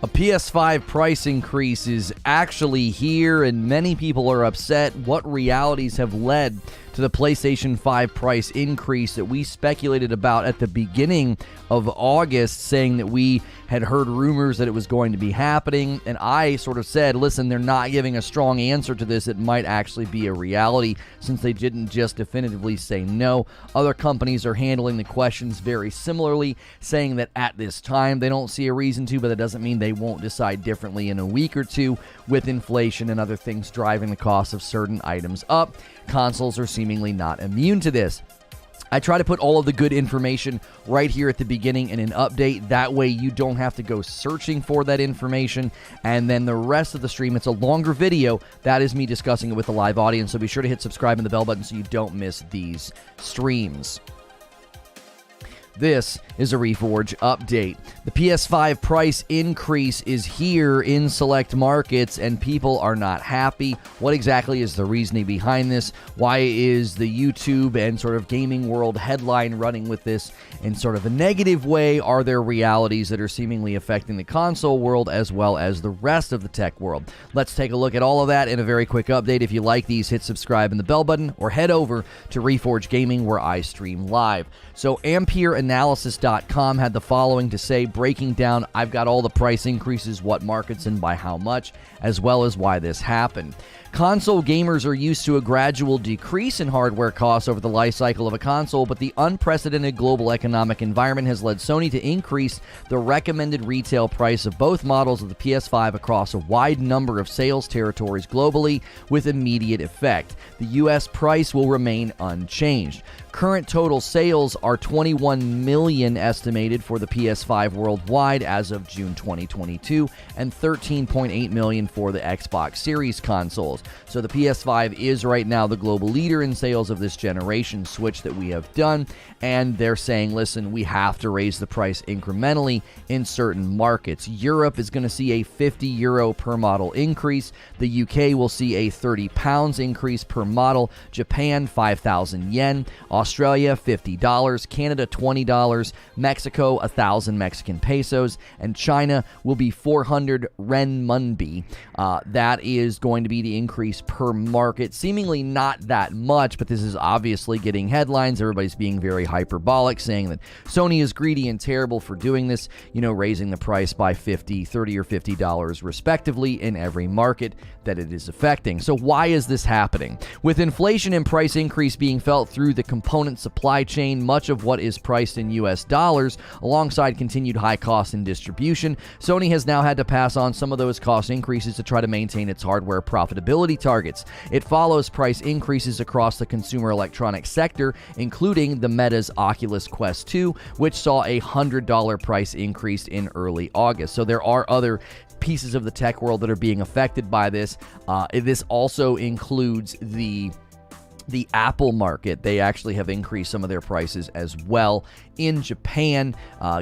A PS5 price increase is actually here, and many people are upset. What realities have led to the PlayStation 5 price increase that we speculated about at the beginning of August, saying that we had heard rumors that it was going to be happening, and I sort of said, listen, they're not giving a strong answer to this. It might actually be a reality since they didn't just definitively say no. Other companies are handling the questions very similarly, saying that at this time they don't see a reason to, but that doesn't mean they won't decide differently in a week or two with inflation and other things driving the cost of certain items up. Consoles are seemingly not immune to this. I try to put all of the good information right here at the beginning in an update. That way you don't have to go searching for that information. And then the rest of the stream, it's a longer video. That is me discussing it with the live audience. So be sure to hit subscribe and the bell button so you don't miss these streams. This is a Reforge update. The PS5 price increase is here in select markets, and people are not happy. What exactly is the reasoning behind this? Why is the YouTube and sort of gaming world headline running with this in sort of a negative way? Are there realities that are seemingly affecting the console world as well as the rest of the tech world? Let's take a look at all of that in a very quick update. If you like these, hit subscribe and the bell button, or head over to Reforge Gaming where I stream live. So AmpereAnalysis.com had the following to say, breaking down, I've got all the price increases, what markets and by how much, as well as why this happened. Console gamers are used to a gradual decrease in hardware costs over the life cycle of a console, but the unprecedented global economic environment has led Sony to increase the recommended retail price of both models of the PS5 across a wide number of sales territories globally with immediate effect. The US price will remain unchanged. Current total sales are 21 million estimated for the PS5 worldwide as of June 2022 and 13.8 million for the Xbox Series consoles. So the PS5 is right now the global leader in sales of this generation switch that we have done, and they're saying, listen, we have to raise the price incrementally in certain markets. Europe is going to see a €50 per model increase. The UK will see a £30 increase per model. Japan, 5,000 yen. Australia, $50. Canada, $20. Mexico, 1,000 Mexican pesos. And China will be 400 renminbi. That is going to be the increase per market. Seemingly not that much, but this is obviously getting headlines. Everybody's being very hyperbolic, saying that Sony is greedy and terrible for doing this, raising the price by $30 or $50 respectively in every market that it is affecting. So why is this happening? With inflation and price increase being felt through the component supply chain, much of what is priced in US dollars, alongside continued high costs in distribution, Sony has now had to pass on some of those cost increases to try to maintain its hardware profitability targets. It follows price increases across the consumer electronics sector, including the Meta's Oculus Quest 2, which saw a $100 price increase in early August. So there are other pieces of the tech world that are being affected by this. This also includes the Apple market. They actually have increased some of their prices as well in Japan,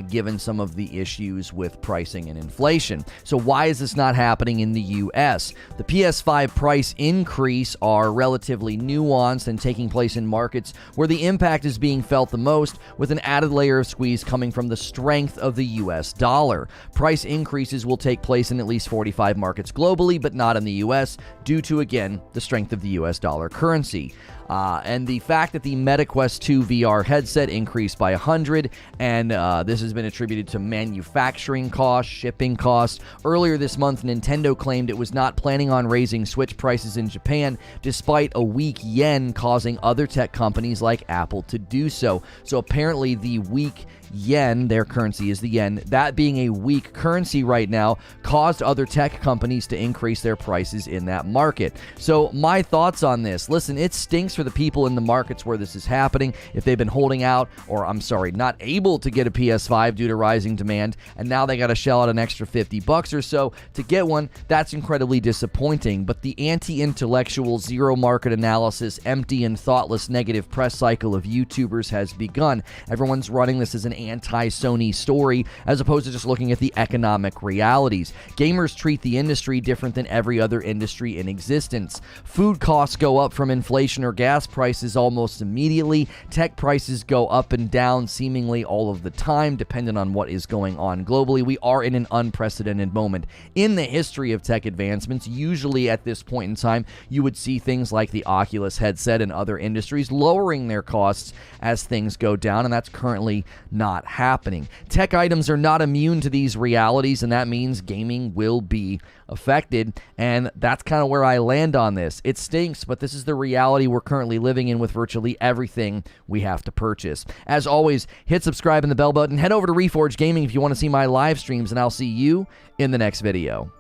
given some of the issues with pricing and inflation. So why is this not happening in the US? The PS5 price increase are relatively nuanced and taking place in markets where the impact is being felt the most, with an added layer of squeeze coming from the strength of the US dollar. Price increases will take place in at least 45 markets globally, but not in the US, due to, again, the strength of the US dollar currency. And the fact that the Meta Quest 2 VR headset increased by 100, and this has been attributed to manufacturing costs, shipping costs. Earlier this month, Nintendo claimed it was not planning on raising Switch prices in Japan, despite a weak yen causing other tech companies like Apple to do so. So apparently the weak yen, their currency is the yen, that being a weak currency right now, caused other tech companies to increase their prices in that market. So my thoughts on this, listen, it stinks for the people in the markets where this is happening, if they've been holding out, or not able to get a PS5 due to rising demand, and now they got to shell out an extra $50 or so to get one. That's incredibly disappointing. But the anti-intellectual, zero market analysis, empty and thoughtless negative press cycle of YouTubers has begun. Everyone's running this as an anti-Sony story, as opposed to just looking at the economic realities. Gamers treat the industry different than every other industry in existence. Food costs go up from inflation or gas prices almost immediately. Tech prices go up and down seemingly all of the time, depending on what is going on globally. We are in an unprecedented moment in the history of tech advancements. Usually at this point in time, you would see things like the Oculus headset and other industries lowering their costs as things go down, and that's currently not happening. Tech items are not immune to these realities, and that means gaming will be affected, and that's kind of where I land on this. It stinks, but this is the reality we're currently living in with virtually everything we have to purchase. As always, hit subscribe and the bell button. Head over to Reforge Gaming if you want to see my live streams, and I'll see you in the next video.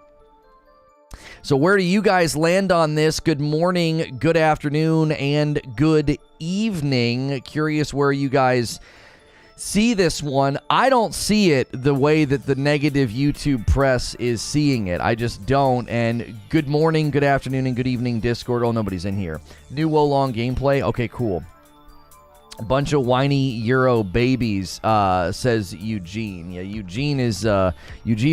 So where do you guys land on this? Good morning, good afternoon, and good evening. Curious where you guys see this one. I don't see it the way that the negative YouTube press is seeing it. I just don't. And good morning, good afternoon, and good evening, Discord. Oh, nobody's in here. New Wolong gameplay. Okay, cool. A bunch of whiny Euro babies, says Eugene. Yeah, Eugene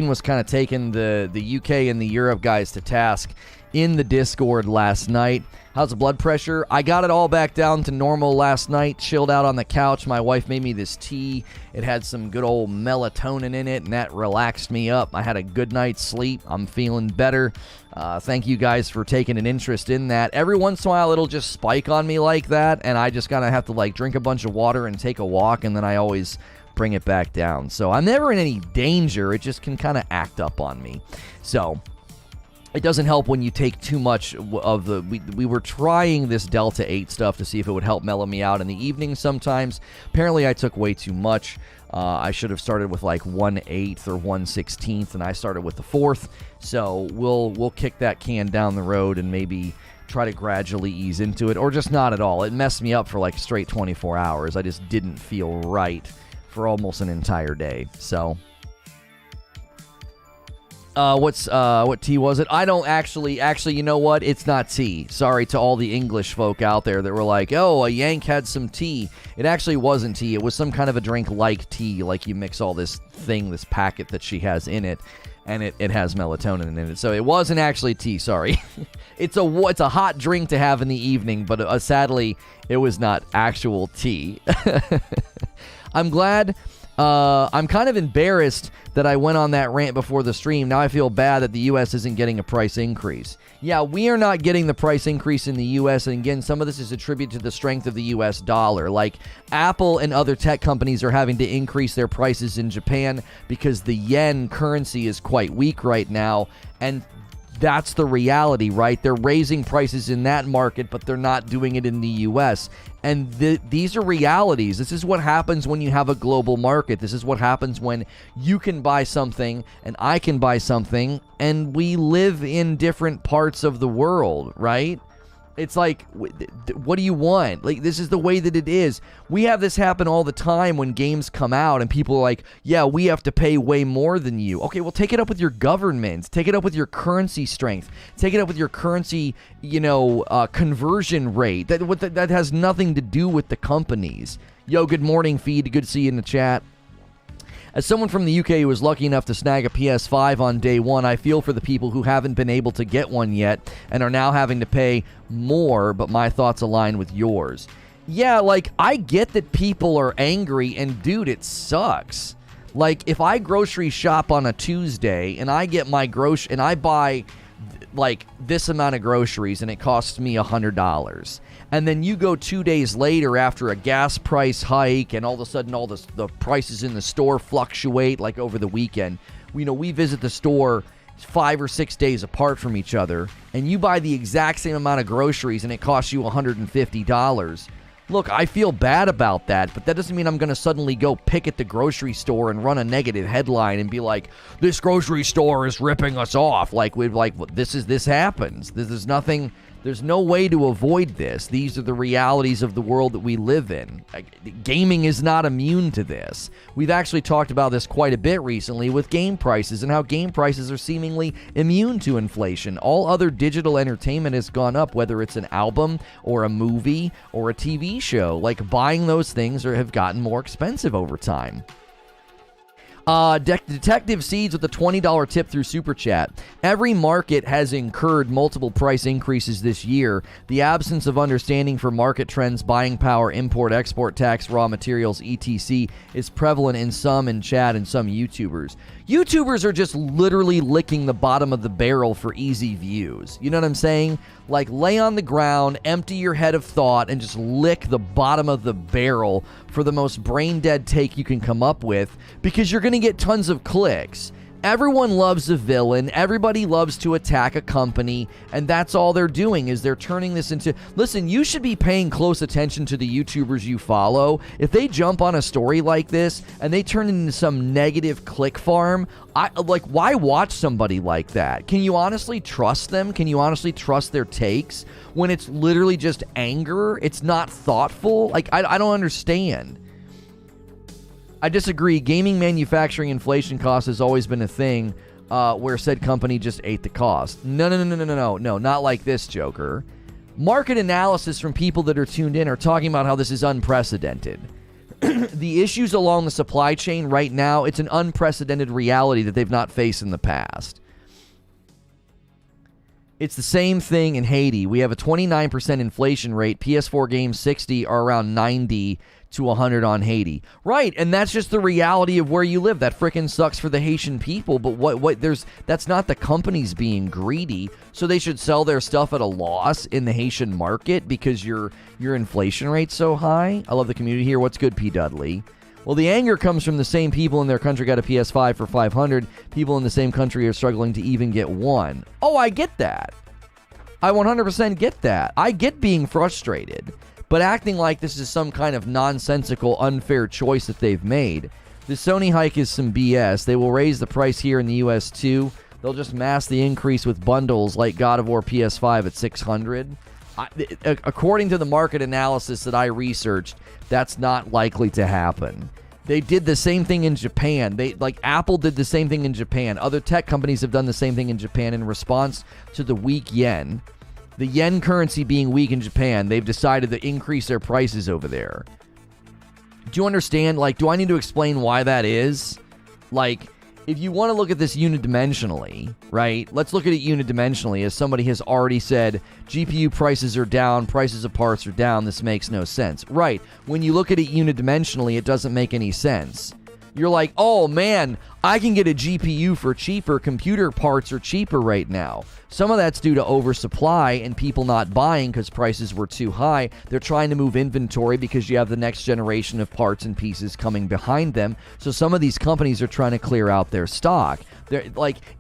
was kind of taking the UK and the Europe guys to task in the Discord last night. How's the blood pressure? I got it all back down to normal last night, chilled out on the couch. My wife made me this tea. It had some good old melatonin in it, and that relaxed me up. I had a good night's sleep. I'm feeling better. Thank you guys for taking an interest in that. Every once in a while, it'll just spike on me like that, and I just kind of have to like drink a bunch of water and take a walk, and then I always bring it back down. So I'm never in any danger. It just can kind of act up on me. So it doesn't help when you take too much of the... We were trying this Delta 8 stuff to see if it would help mellow me out in the evening sometimes. Apparently, I took way too much. I should have started with like 1/8 or 1/16, and I started with the 4th. So we'll kick that can down the road and maybe try to gradually ease into it, or just not at all. It messed me up for like straight 24 hours. I just didn't feel right for almost an entire day. So... what tea was it? I don't actually, you know what? It's not tea. Sorry to all the English folk out there that were like, oh, a Yank had some tea. It actually wasn't tea. It was some kind of a drink like tea, like you mix all this packet that she has in it, and it has melatonin in it. So it wasn't actually tea, sorry. It's a hot drink to have in the evening, but sadly, it was not actual tea. I'm glad... I'm kind of embarrassed that I went on that rant before the stream. Now I feel bad that the U.S. isn't getting a price increase. Yeah, we are not getting the price increase in the U.S., and again, some of this is attributed to the strength of the U.S. dollar. Like, Apple and other tech companies are having to increase their prices in Japan because the yen currency is quite weak right now, and that's the reality, right? They're raising prices in that market, but they're not doing it in the U.S., and these are realities. This is what happens when you have a global market. This is what happens when you can buy something and I can buy something, and we live in different parts of the world, right? It's like, what do you want? Like, this is the way that it is. We have this happen all the time when games come out and people are like, yeah, we have to pay way more than you. Okay, well, take it up with your government. Take it up with your currency strength. Take it up with your currency, conversion rate. That has nothing to do with the companies. Yo, good morning, Feed. Good to see you in the chat. As someone from the UK who was lucky enough to snag a PS5 on day one, I feel for the people who haven't been able to get one yet and are now having to pay more, but my thoughts align with yours. Yeah, like, I get that people are angry, and dude, it sucks. Like, if I grocery shop on a Tuesday and I get my and I buy like this amount of groceries and it costs me $100, and then you go 2 days later after a gas price hike and all of a sudden all the prices in the store fluctuate like over the weekend. We visit the store 5 or 6 days apart from each other, and you buy the exact same amount of groceries and it costs you $150. Look, I feel bad about that, but that doesn't mean I'm going to suddenly go pick at the grocery store and run a negative headline and be like, this grocery store is ripping us off. This happens. There's no way to avoid this. These are the realities of the world that we live in. Gaming is not immune to this. We've actually talked about this quite a bit recently with game prices and how game prices are seemingly immune to inflation. All other digital entertainment has gone up, whether it's an album or a movie or a TV show. Like, buying those things have gotten more expensive over time. Detective Seeds with a $20 tip through Super Chat. Every market has incurred multiple price increases this year. The absence of understanding for market trends, buying power, import, export tax, raw materials, etc. is prevalent in some in chat and some YouTubers. YouTubers are just literally licking the bottom of the barrel for easy views. You know what I'm saying? Like, lay on the ground, empty your head of thought, and just lick the bottom of the barrel for the most brain-dead take you can come up with, because you're going to get tons of clicks. Everyone loves a villain. Everybody loves to attack a company, and that's all they're doing is they're turning this into... Listen, you should be paying close attention to the YouTubers you follow. If they jump on a story like this and they turn it into some negative click farm, why watch somebody like that? Can you honestly trust them? Can you honestly trust their takes when it's literally just anger? It's not thoughtful. Like, I don't understand. I disagree. Gaming manufacturing inflation cost has always been a thing where said company just ate the cost. No, not like this, Joker. Market analysis from people that are tuned in are talking about how this is unprecedented. The issues along the supply chain right now, it's an unprecedented reality that they've not faced in the past. It's the same thing in Haiti. We have a 29% inflation rate. PS4 games 60 are around 90 to 100 on Haiti. Right, and that's just the reality of where you live. That frickin' sucks for the Haitian people, but that's not the companies being greedy, so they should sell their stuff at a loss in the Haitian market because your inflation rate's so high. I love the community here. What's good, P. Dudley? Well, the anger comes from the same people in their country got a PS5 for 500. People in the same country are struggling to even get one. Oh, I get that. I 100% get that. I get being frustrated. But acting like this is some kind of nonsensical, unfair choice that they've made. The Sony hike is some BS. They will raise the price here in the US too. They'll just mask the increase with bundles like God of War PS5 at $600. According to the market analysis that I researched, that's not likely to happen. They did the same thing in Japan. Apple did the same thing in Japan. Other tech companies have done the same thing in Japan in response to the weak yen. The yen currency being weak in Japan, they've decided to increase their prices over there. Do you understand? Do I need to explain why that is? If you want to look at this unidimensionally, right? Let's look at it unidimensionally. As somebody has already said, GPU prices are down, prices of parts are down. This makes no sense. Right. When you look at it unidimensionally, it doesn't make any sense. You're like, oh man, I can get a GPU for cheaper. Computer parts are cheaper right now. Some of that's due to oversupply and people not buying because prices were too high. They're trying to move inventory because you have the next generation of parts and pieces coming behind them. So some of these companies are trying to clear out their stock.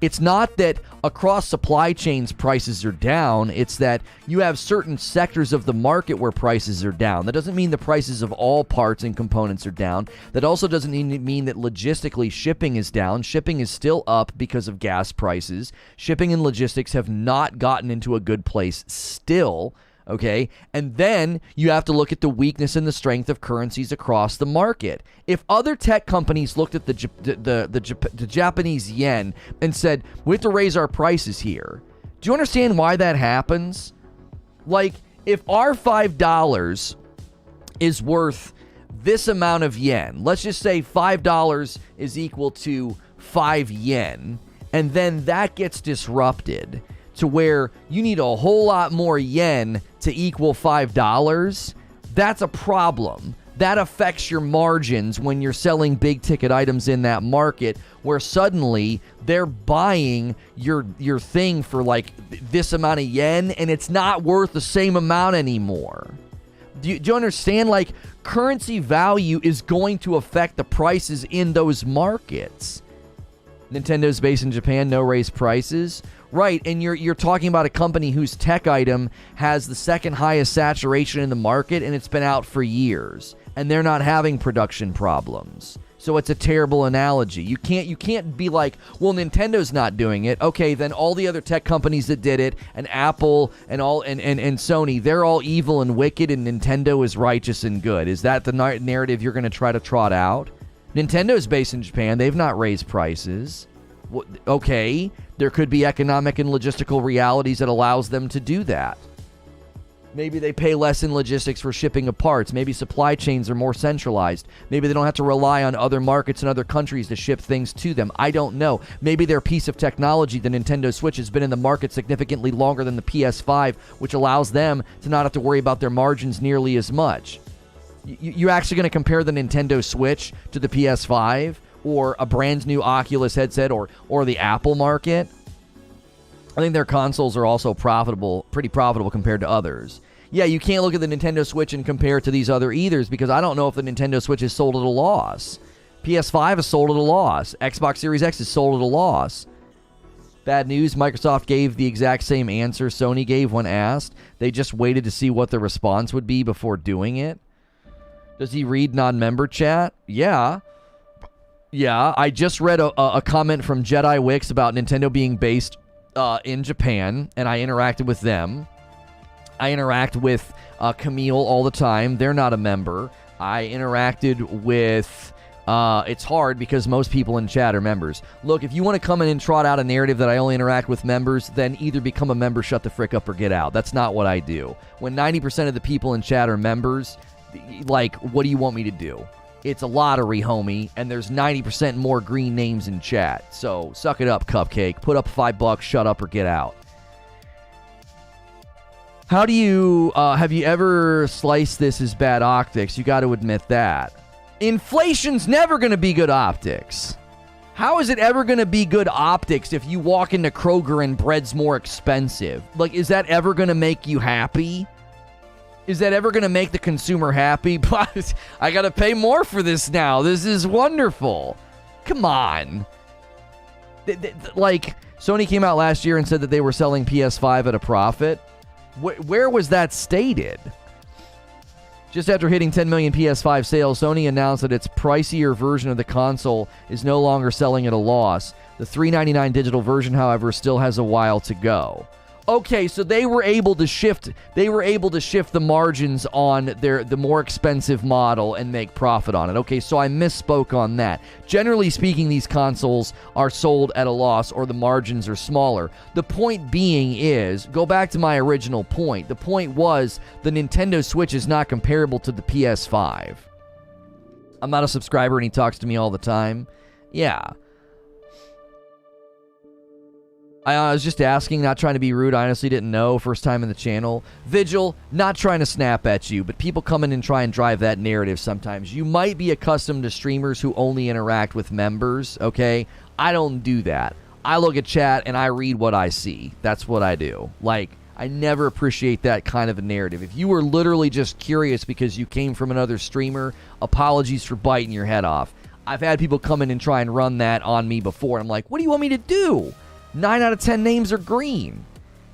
It's not that across supply chains prices are down. It's that you have certain sectors of the market where prices are down. That doesn't mean the prices of all parts and components are down. That also doesn't mean that logistically shipping is down. Shipping is still up because of gas prices. Shipping and logistics have not gotten into a good place still. Okay, and then you have to look at the weakness and the strength of currencies across the market. If other tech companies looked at the Japanese yen and said, we have to raise our prices here, do you understand why that happens? If our $5 is worth this amount of yen, let's just say $5 is equal to 5 yen, and then that gets disrupted to where you need a whole lot more yen to equal $5, that's a problem. That affects your margins when you're selling big ticket items in that market where suddenly they're buying your thing for this amount of yen and it's not worth the same amount anymore. Do you understand? Currency value is going to affect the prices in those markets. Nintendo's based in Japan, no raise prices. Right, and you're talking about a company whose tech item has the second highest saturation in the market, and it's been out for years, and they're not having production problems. So it's a terrible analogy. You can't be like, well, Nintendo's not doing it. Okay, then all the other tech companies that did it, and Apple and Sony, they're all evil and wicked, and Nintendo is righteous and good. Is that the narrative you're going to try to trot out? Nintendo's based in Japan. They've not raised prices. Okay, there could be economic and logistical realities that allows them to do that. Maybe they pay less in logistics for shipping of parts. Maybe supply chains are more centralized. Maybe they don't have to rely on other markets and other countries to ship things to them. I don't know. Maybe their piece of technology, the Nintendo Switch, has been in the market significantly longer than the PS5, which allows them to not have to worry about their margins nearly as much. You're actually going to compare the Nintendo Switch to the PS5 or a brand new Oculus headset or the Apple market? I think their consoles are also pretty profitable compared to others. Yeah, you can't look at the Nintendo Switch and compare it to these other ethers because I don't know if the Nintendo Switch is sold at a loss. PS5 is sold at a loss. Xbox Series X is sold at a loss. Bad news, Microsoft gave the exact same answer Sony gave when asked. They just waited to see what the response would be before doing it. Does he read non-member chat? Yeah, I just read a comment from Jedi Wix about Nintendo being based in Japan, and I interacted with them. I interact with Camille all the time. They're not a member. I interacted with... it's hard because most people in chat are members. Look, if you want to come in and trot out a narrative that I only interact with members, then either become a member, shut the frick up, or get out. That's not what I do. When 90% of the people in chat are members, like, what do you want me to do? It's a lottery, homie, and there's 90% more green names in chat. So, suck it up, Cupcake. Put up $5, shut up, or get out. How do you, have you ever sliced this as bad optics? You got to admit that. Inflation's never going to be good optics. How is it ever going to be good optics if you walk into Kroger and bread's more expensive? Like, is that ever going to make you happy? Is that ever going to make the consumer happy? But I got to pay more for this now. This is wonderful. Come on. Like, Sony came out last year and said that they were selling PS5 at a profit. Where was that stated? Just after hitting 10 million PS5 sales, Sony announced that its pricier version of the console is no longer selling at a loss. The $399 digital version, however, still has a while to go. Okay, so they were able to shift the margins on the more expensive model and make profit on it. Okay, so I misspoke on that. Generally speaking, these consoles are sold at a loss or the margins are smaller. The point being is, go back to my original point. The point was the Nintendo Switch is not comparable to the PS5. I'm not a subscriber and he talks to me all the time. Yeah. I was just asking, not trying to be rude. I honestly didn't know. First time in the channel. Vigil, not trying to snap at you, but people come in and try and drive that narrative sometimes. You might be accustomed to streamers who only interact with members, okay? I don't do that. I look at chat and I read what I see. That's what I do. Like, I never appreciate that kind of a narrative. If you were literally just curious because you came from another streamer, apologies for biting your head off. I've had people come in and try and run that on me before. I'm like, what do you want me to do? 9 out of 10 names are green.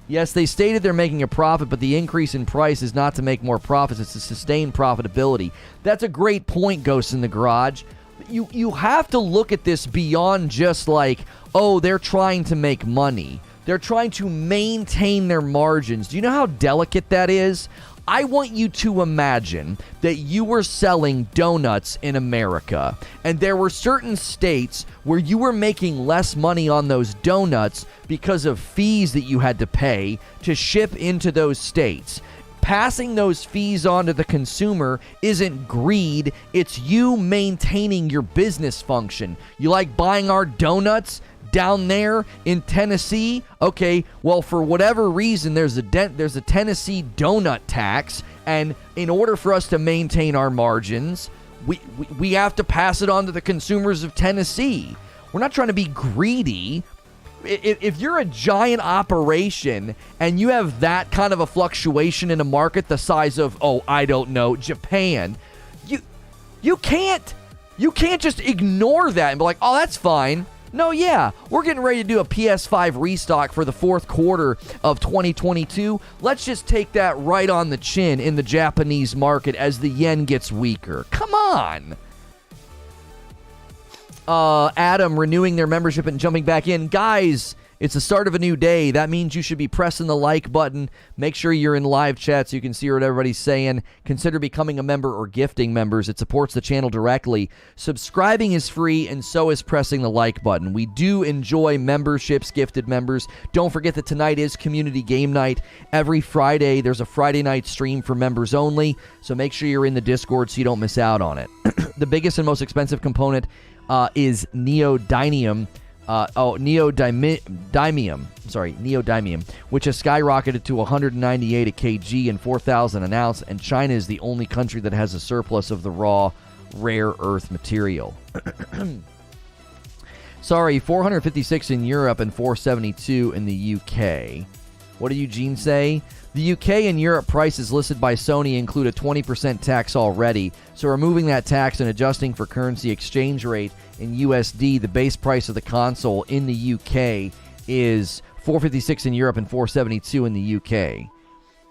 Yes, they stated they're making a profit, but the increase in price is not to make more profits. It's to sustain profitability. That's a great point, Ghost in the Garage. You have to look at this beyond just like, oh, they're trying to make money. They're trying to maintain their margins. Do you know how delicate that is? I want you to imagine that you were selling donuts in America, and there were certain states where you were making less money on those donuts because of fees that you had to pay to ship into those states. Passing those fees on to the consumer isn't greed, it's you maintaining your business function. You like buying our donuts down there in Tennessee? Okay, well, for whatever reason, there's a Tennessee donut tax, and in order for us to maintain our margins, we have to pass it on to the consumers of Tennessee. We're not trying to be greedy. If you're a giant operation and you have that kind of a fluctuation in a market the size of, oh, I don't know, Japan, you can't just ignore that and be like, oh, that's fine. No, yeah, we're getting ready to do a PS5 restock for the fourth quarter of 2022. Let's just take that right on the chin in the Japanese market as the yen gets weaker. Come on. Adam renewing their membership and jumping back in. Guys, it's the start of a new day. That means you should be pressing the like button. Make sure you're in live chat so you can see what everybody's saying. Consider becoming a member or gifting members. It supports the channel directly. Subscribing is free, and so is pressing the like button. We do enjoy memberships, gifted members. Don't forget that tonight is community game night. Every Friday, there's a Friday night stream for members only, so make sure you're in the Discord so you don't miss out on it. The biggest and most expensive component is neodymium. Neodymium, which has skyrocketed to $198 a kg and $4,000 an ounce, and China is the only country that has a surplus of the raw rare earth material. Sorry, 456 in Europe and 472 in the UK. What did Eugene say? The UK and Europe prices listed by Sony include a 20% tax already, so removing that tax and adjusting for currency exchange rate in USD, the base price of the console in the UK is $456 in Europe and $472 in the UK.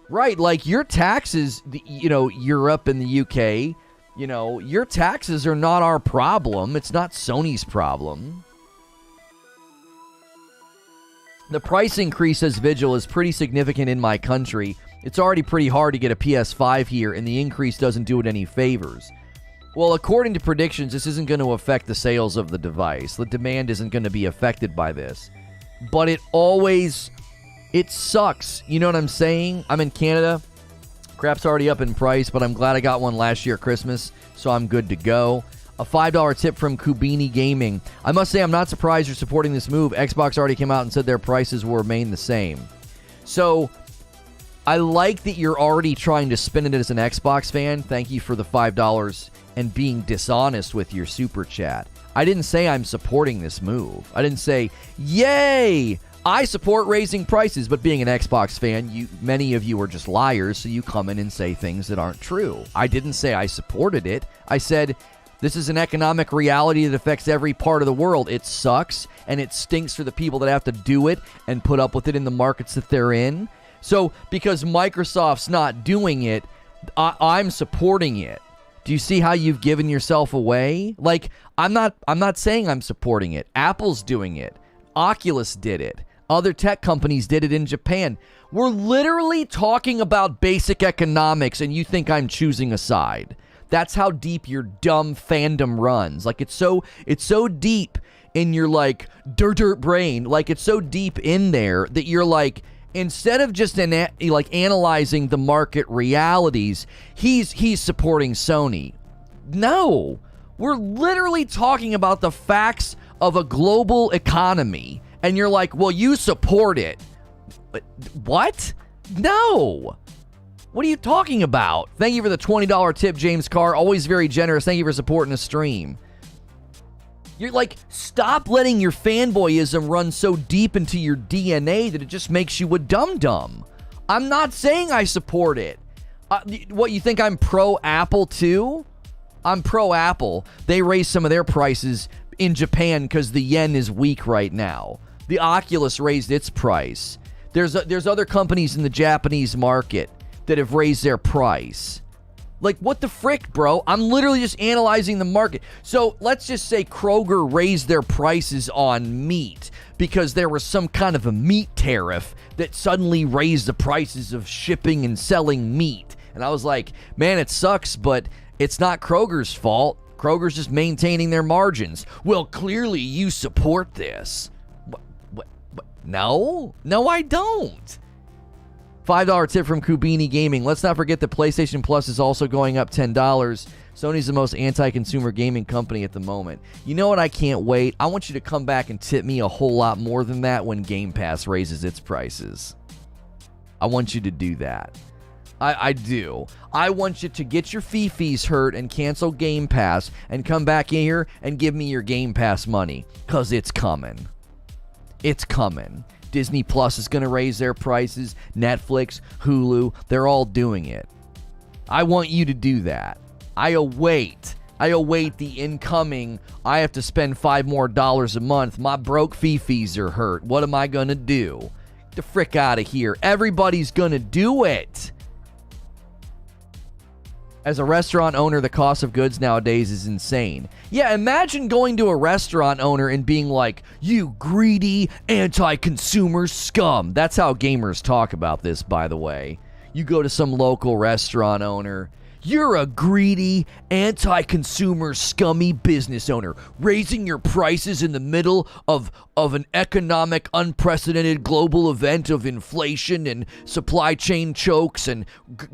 Right, like your taxes, Europe and the UK, your taxes are not our problem. It's not Sony's problem. The price increase, says Vigil, is pretty significant in my country. It's already pretty hard to get a PS5 here, and the increase doesn't do it any favors. Well, according to predictions, this isn't going to affect the sales of the device. The demand isn't going to be affected by this. But it sucks. You know what I'm saying? I'm in Canada. Crap's already up in price, but I'm glad I got one last year at Christmas, so I'm good to go. A $5 tip from Kubini Gaming. I must say I'm not surprised you're supporting this move. Xbox already came out and said their prices will remain the same. So, I like that you're already trying to spin it as an Xbox fan. Thank you for the $5 and being dishonest with your super chat. I didn't say I'm supporting this move. I didn't say, yay, I support raising prices. But being an Xbox fan, many of you are just liars, so you come in and say things that aren't true. I didn't say I supported it. I said, this is an economic reality that affects every part of the world. It sucks, and it stinks for the people that have to do it and put up with it in the markets that they're in. So, because Microsoft's not doing it, I'm supporting it. Do you see how you've given yourself away? Like, I'm not saying I'm supporting it. Apple's doing it. Oculus did it. Other tech companies did it in Japan. We're literally talking about basic economics, and you think I'm choosing a side. That's how deep your dumb fandom runs. Like, it's so deep in your, like, dirt brain. Like, it's so deep in there that you're like, instead of just analyzing the market realities, he's supporting Sony. No, we're literally talking about the facts of a global economy, and you're like, well, you support it. But what? No. What are you talking about? Thank you for the $20 tip, James Carr. Always very generous. Thank you for supporting the stream. You're like, stop letting your fanboyism run so deep into your DNA that it just makes you a dum-dum. I'm not saying I support it. What, you think I'm pro-Apple too? I'm pro-Apple. They raised some of their prices in Japan because the yen is weak right now. The Oculus raised its price. There's other companies in the Japanese market that have raised their price. Like, what the frick, bro? I'm literally just analyzing the market. So let's just say Kroger raised their prices on meat because there was some kind of a meat tariff that suddenly raised the prices of shipping and selling meat. And I was like, man, it sucks, but it's not Kroger's fault. Kroger's just maintaining their margins. Well, clearly you support this. What? No, I don't. $5 tip from Kubini Gaming. Let's not forget that PlayStation Plus is also going up $10. Sony's the most anti-consumer gaming company at the moment. You know what? I can't wait. I want you to come back and tip me a whole lot more than that when Game Pass raises its prices. I want you to do that. I do. I want you to get your fee-fees hurt and cancel Game Pass and come back in here and give me your Game Pass money. Because it's coming. It's coming. Disney Plus is going to raise their prices. Netflix, Hulu, they're all doing it. I want you to do that. I await the incoming, I have to spend $5 more a month. My broke fee-fees are hurt. What am I going to do? Get the frick out of here. Everybody's going to do it. As a restaurant owner, the cost of goods nowadays is insane. Yeah, imagine going to a restaurant owner and being like, you greedy, anti-consumer scum. That's how gamers talk about this, by the way. You go to some local restaurant owner. You're a greedy, anti-consumer, scummy business owner, raising your prices in the middle of an economic, unprecedented global event of inflation and supply chain chokes and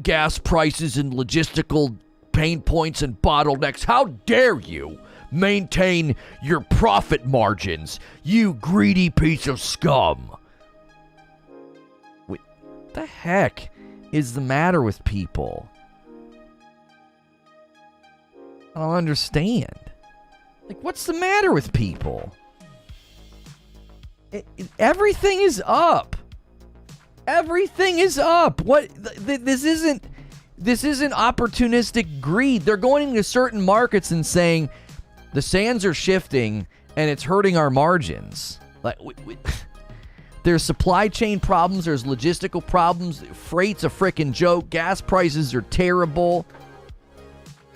gas prices and logistical pain points and bottlenecks. How dare you maintain your profit margins, you greedy piece of scum? What the heck is the matter with people? I don't understand. Like, what's the matter with people? Everything is up. Everything is up. What? This isn't opportunistic greed. They're going into certain markets and saying the sands are shifting and it's hurting our margins. Like, there's supply chain problems. There's logistical problems. Freight's a freaking joke. Gas prices are terrible.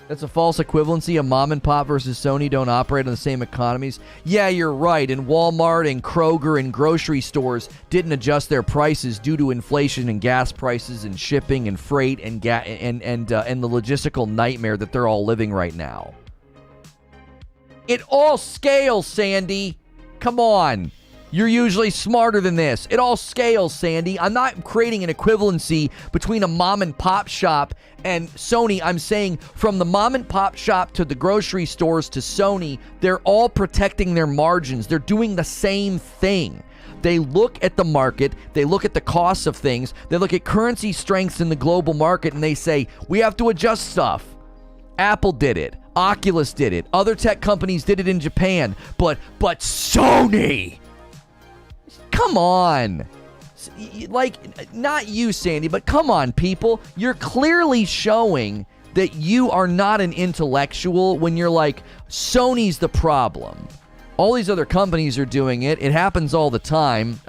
That's a false equivalency. A mom and pop versus Sony don't operate on the same economies. Yeah, you're right. And Walmart and Kroger and grocery stores didn't adjust their prices due to inflation and gas prices and shipping and freight and the logistical nightmare that they're all living right now. It all scales, Sandy. Come on. You're usually smarter than this. It all scales, Sandy. I'm not creating an equivalency between a mom and pop shop and Sony. I'm saying from the mom and pop shop to the grocery stores to Sony, they're all protecting their margins. They're doing the same thing. They look at the market, they look at the costs of things, they look at currency strengths in the global market, and they say, we have to adjust stuff. Apple did it. Oculus did it. Other tech companies did it in Japan. But Sony... Come on. Like, not you, Sandy, but come on, people. You're clearly showing that you are not an intellectual when you're like, Sony's the problem. All these other companies are doing it. It happens all the time.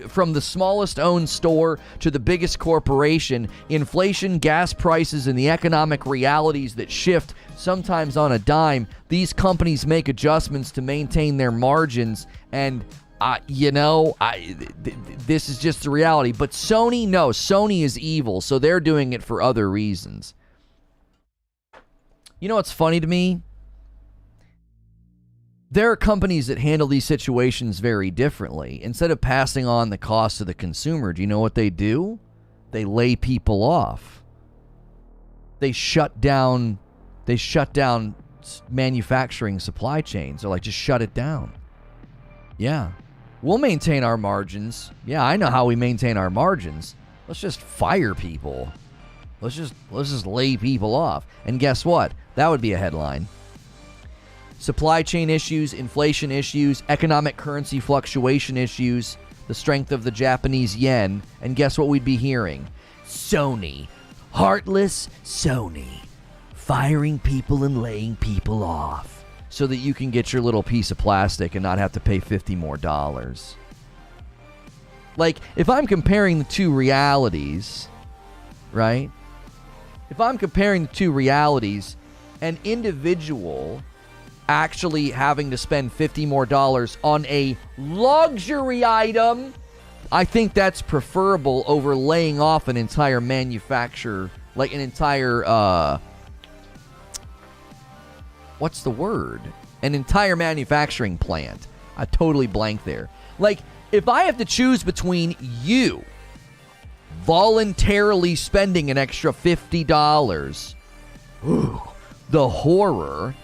From the smallest owned store to the biggest corporation, inflation, gas prices, and the economic realities that shift sometimes on a dime, these companies make adjustments to maintain their margins, and this is just the reality. But Sony, no, Sony is evil, so they're doing it for other reasons. You know what's funny to me? There are companies that handle these situations very differently. Instead of passing on the cost to the consumer, do you know what they do? They lay people off. They shut down manufacturing supply chains. They're like, just shut it down. Yeah. We'll maintain our margins. Yeah, I know how we maintain our margins. Let's just fire people. Let's just lay people off. And guess what? That would be a headline. Supply chain issues, inflation issues, economic currency fluctuation issues, the strength of the Japanese yen, and guess what we'd be hearing? Sony. Heartless Sony. Firing people and laying people off. So that you can get your little piece of plastic and not have to pay $50 more. Like, if I'm comparing the two realities, right? If I'm comparing the two realities, an individual actually having to spend $50 more on a luxury item, I think that's preferable over laying off an entire manufacturer, like an entire, what's the word? An entire manufacturing plant. I totally blanked there. Like, if I have to choose between you voluntarily spending an extra $50, the horror,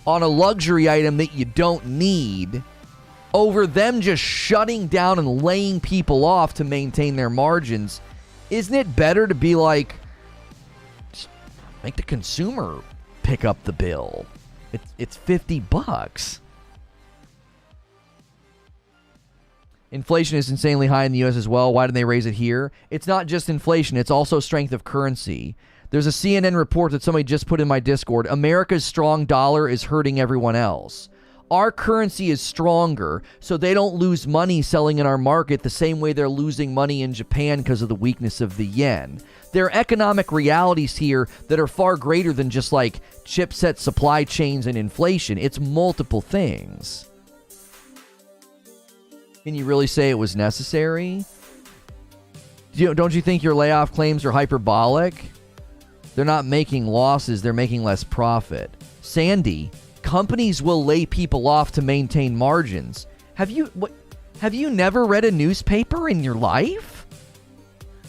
on a luxury item that you don't need, over them just shutting down and laying people off to maintain their margins, isn't it better to be like, just make the consumer pick up the bill? It's $50. Inflation is insanely high in the U.S. as well. Why didn't they raise it here? It's not just inflation. It's also strength of currency. There's a CNN report that somebody just put in my Discord. America's strong dollar is hurting everyone else. Our currency is stronger, so they don't lose money selling in our market the same way they're losing money in Japan because of the weakness of the yen. There are economic realities here that are far greater than just like chipset supply chains and inflation. It's multiple things. Can you really say it was necessary? Don't you think your layoff claims are hyperbolic? They're not making losses, they're making less profit. Sandy, companies will lay people off to maintain margins. Have you never read a newspaper in your life?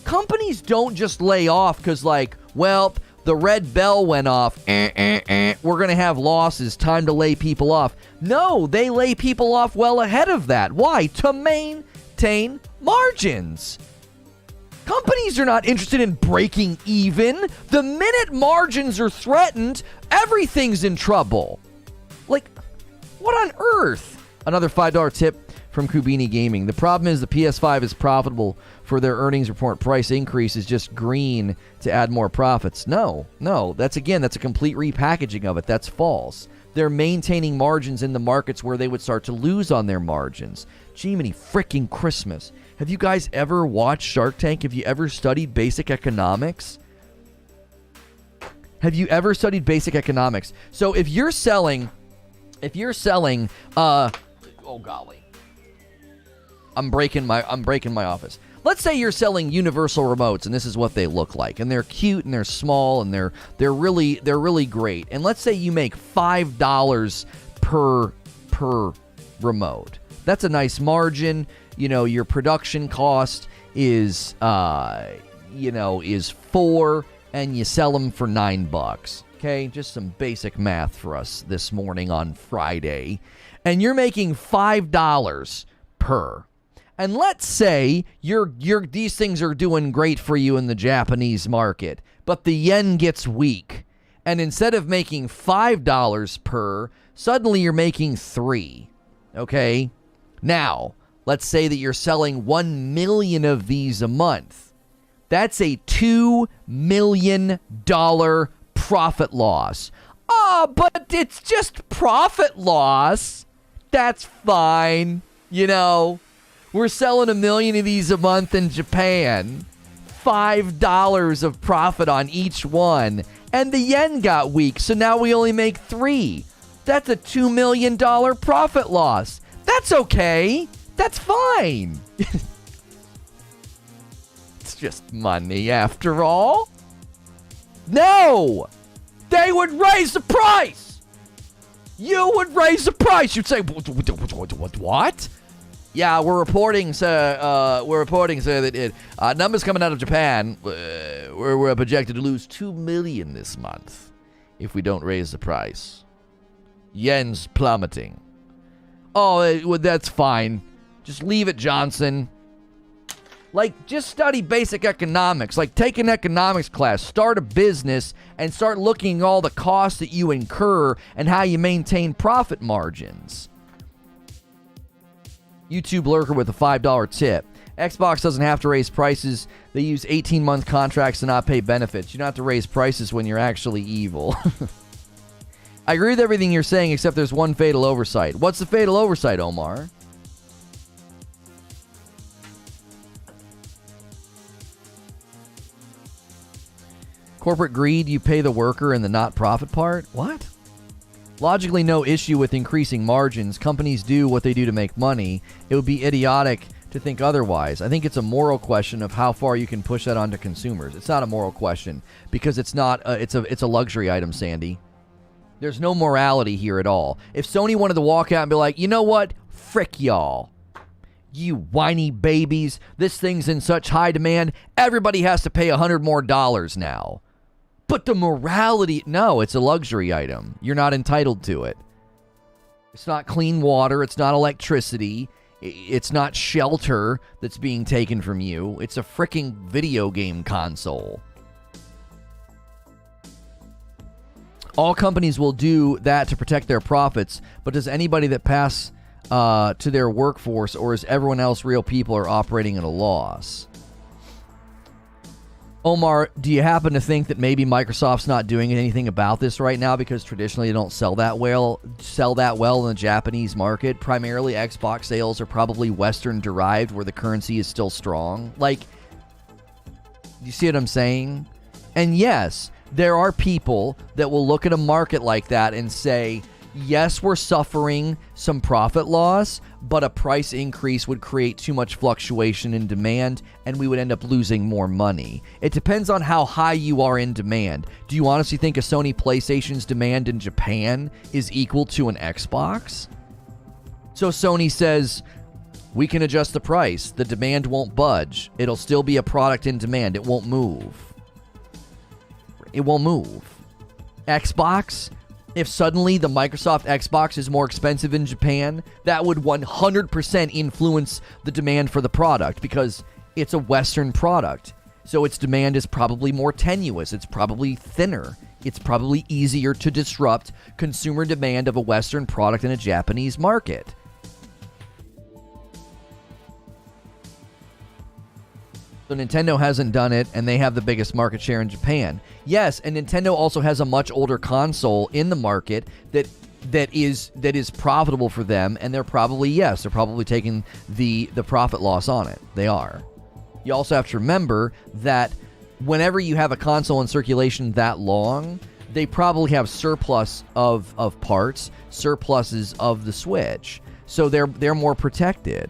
Companies don't just lay off because, like, well, the red bell went off. We're going to have losses. Time to lay people off. No, they lay people off well ahead of that. Why? To maintain margins. Companies are not interested in breaking even. The minute margins are threatened, everything's in trouble. Like, what on earth? Another $5 tip from Kubini Gaming. The problem is the PS5 is profitable for their earnings report. Price increase is just green to add more profits. No. That's a complete repackaging of it. That's false. They're maintaining margins in the markets where they would start to lose on their margins. Jiminy freaking Christmas. Have you guys ever watched Shark Tank? Have you ever studied basic economics? Have you ever studied basic economics? So if you're selling, oh golly, I'm breaking my office. Let's say you're selling universal remotes, and this is what they look like, and they're cute and they're small and they're really great. And let's say you make $5 per remote. That's a nice margin. You know, your production cost is $4, and you sell them for $9. Okay, just some basic math for us this morning on Friday, and you're making $5 per. And let's say these things are doing great for you in the Japanese market, but the yen gets weak, and instead of making $5 per, suddenly you're making $3. Okay, now let's say that you're selling 1 million of these a month. That's a $2 million profit loss. Oh, but it's just profit loss. That's fine. You know, we're selling 1 million of these a month in Japan. $5 of profit on each one. And the yen got weak, so now we only make $3. That's a $2 million profit loss. That's okay. That's fine. It's just money after all. No! They would raise the price! You would raise the price! You'd say, what? Yeah, we're reporting, sir, that numbers coming out of Japan, we're projected to lose 2 million this month if we don't raise the price. Yen's plummeting. Oh, that's fine. Just leave it, Johnson. Like, just study basic economics. Like, take an economics class, start a business, and start looking at all the costs that you incur and how you maintain profit margins. YouTube Lurker with a $5 tip. Xbox doesn't have to raise prices. They use 18-month contracts to not pay benefits. You don't have to raise prices when you're actually evil. I agree with everything you're saying, except there's one fatal oversight. What's the fatal oversight, Omar? Corporate greed, you pay the worker in the not profit part? What? Logically, no issue with increasing margins. Companies do what they do to make money. It would be idiotic to think otherwise. I think it's a moral question of how far you can push that onto consumers. It's not a moral question because it's not. It's a luxury item, Sandy. There's no morality here at all. If Sony wanted to walk out and be like, you know what? Frick y'all. You whiny babies. This thing's in such high demand. Everybody has to pay $100 more now. But the morality, no, it's a luxury item. You're not entitled to it. It's not clean water. It's not electricity. It's not shelter that's being taken from you. It's a freaking video game console. All companies will do that to protect their profits, but does anybody that pass to their workforce, or is everyone else real people are operating at a loss? Omar, do you happen to think that maybe Microsoft's not doing anything about this right now because traditionally they don't sell that well in the Japanese market? Primarily, Xbox sales are probably Western derived, where the currency is still strong. Like, you see what I'm saying? And yes, there are people that will look at a market like that and say, yes, we're suffering some profit loss, but a price increase would create too much fluctuation in demand, and we would end up losing more money. It depends on how high you are in demand. Do you honestly think a Sony PlayStation's demand in Japan is equal to an Xbox? So Sony says, we can adjust the price. The demand won't budge. It'll still be a product in demand. It won't move. It won't move. Xbox? If suddenly the Microsoft Xbox is more expensive in Japan, that would 100% influence the demand for the product because it's a Western product. So its demand is probably more tenuous. It's probably thinner. It's probably easier to disrupt consumer demand of a Western product in a Japanese market. So Nintendo hasn't done it, and they have the biggest market share in Japan. Yes, and Nintendo also has a much older console in the market that is profitable for them, and they're probably taking the profit loss on it. They are. You also have to remember that whenever you have a console in circulation that long, they probably have surplus of parts, surpluses of the Switch, so they're more protected.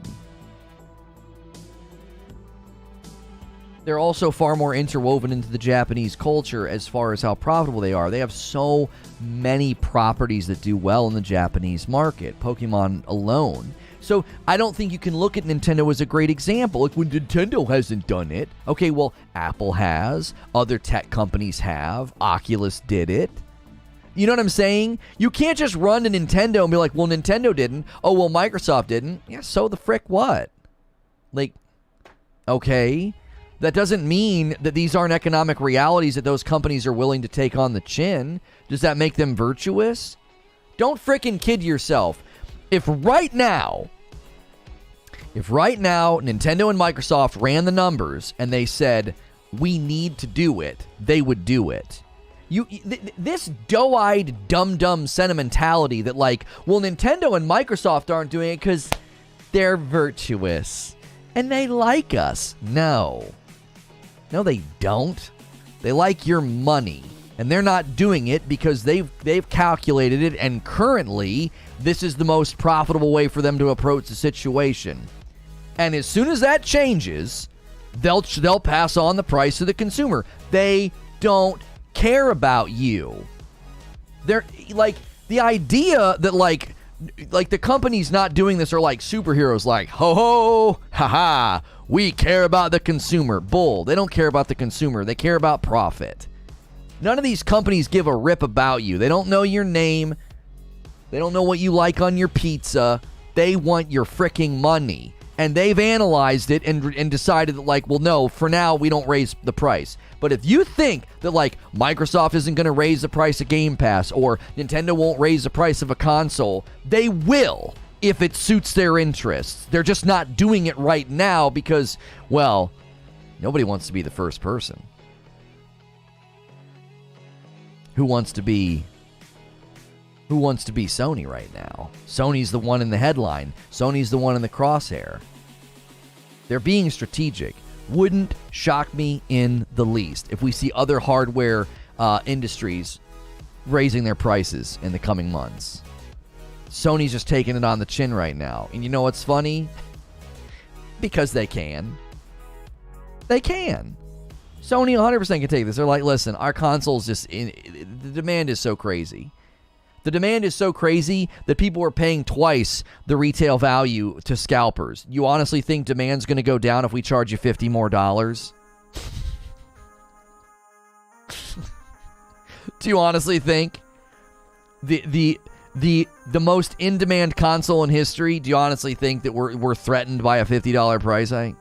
They're also far more interwoven into the Japanese culture as far as how profitable they are. They have so many properties that do well in the Japanese market, Pokemon alone. So I don't think you can look at Nintendo as a great example. Like, when Nintendo hasn't done it. Okay, well, Apple has. Other tech companies have. Oculus did it. You know what I'm saying? You can't just run to Nintendo and be like, well, Nintendo didn't. Oh, well, Microsoft didn't. Yeah, so the frick what? Like, okay. That doesn't mean that these aren't economic realities that those companies are willing to take on the chin. Does that make them virtuous? Don't frickin' kid yourself. If right now Nintendo and Microsoft ran the numbers and they said, we need to do it, they would do it. This doe-eyed, dumb sentimentality that like, well, Nintendo and Microsoft aren't doing it because they're virtuous and they like us. No, they don't. They like your money, and they're not doing it because they've calculated it, and currently this is the most profitable way for them to approach the situation. And as soon as that changes, they'll pass on the price to the consumer. They don't care about you. They're like, the idea that like the companies not doing this are like superheroes, like, ho, haha, we care about the consumer. Bull. They don't care about the consumer. They care about profit. None of these companies give a rip about you. They don't know your name. They don't know what you like on your pizza. They want your freaking money. And they've analyzed it and decided that, like, well, no, for now, we don't raise the price. But if you think that, like, Microsoft isn't going to raise the price of Game Pass or Nintendo won't raise the price of a console, they will if it suits their interests. They're just not doing it right now because, well, nobody wants to be the first person. Who wants to be Sony right now? Sony's the one in the headline. Sony's the one in the crosshair. They're being strategic. Wouldn't shock me in the least if we see other hardware industries raising their prices in the coming months. Sony's just taking it on the chin right now. And you know what's funny? Because they can. They can. Sony 100% can take this. They're like, listen, our console's just... the demand is so crazy. The demand is so crazy that people are paying twice the retail value to scalpers. You honestly think demand's going to go down if we charge you $50 more? Do you honestly think the most in-demand console in history, do you honestly think that we're threatened by a $50 price hike?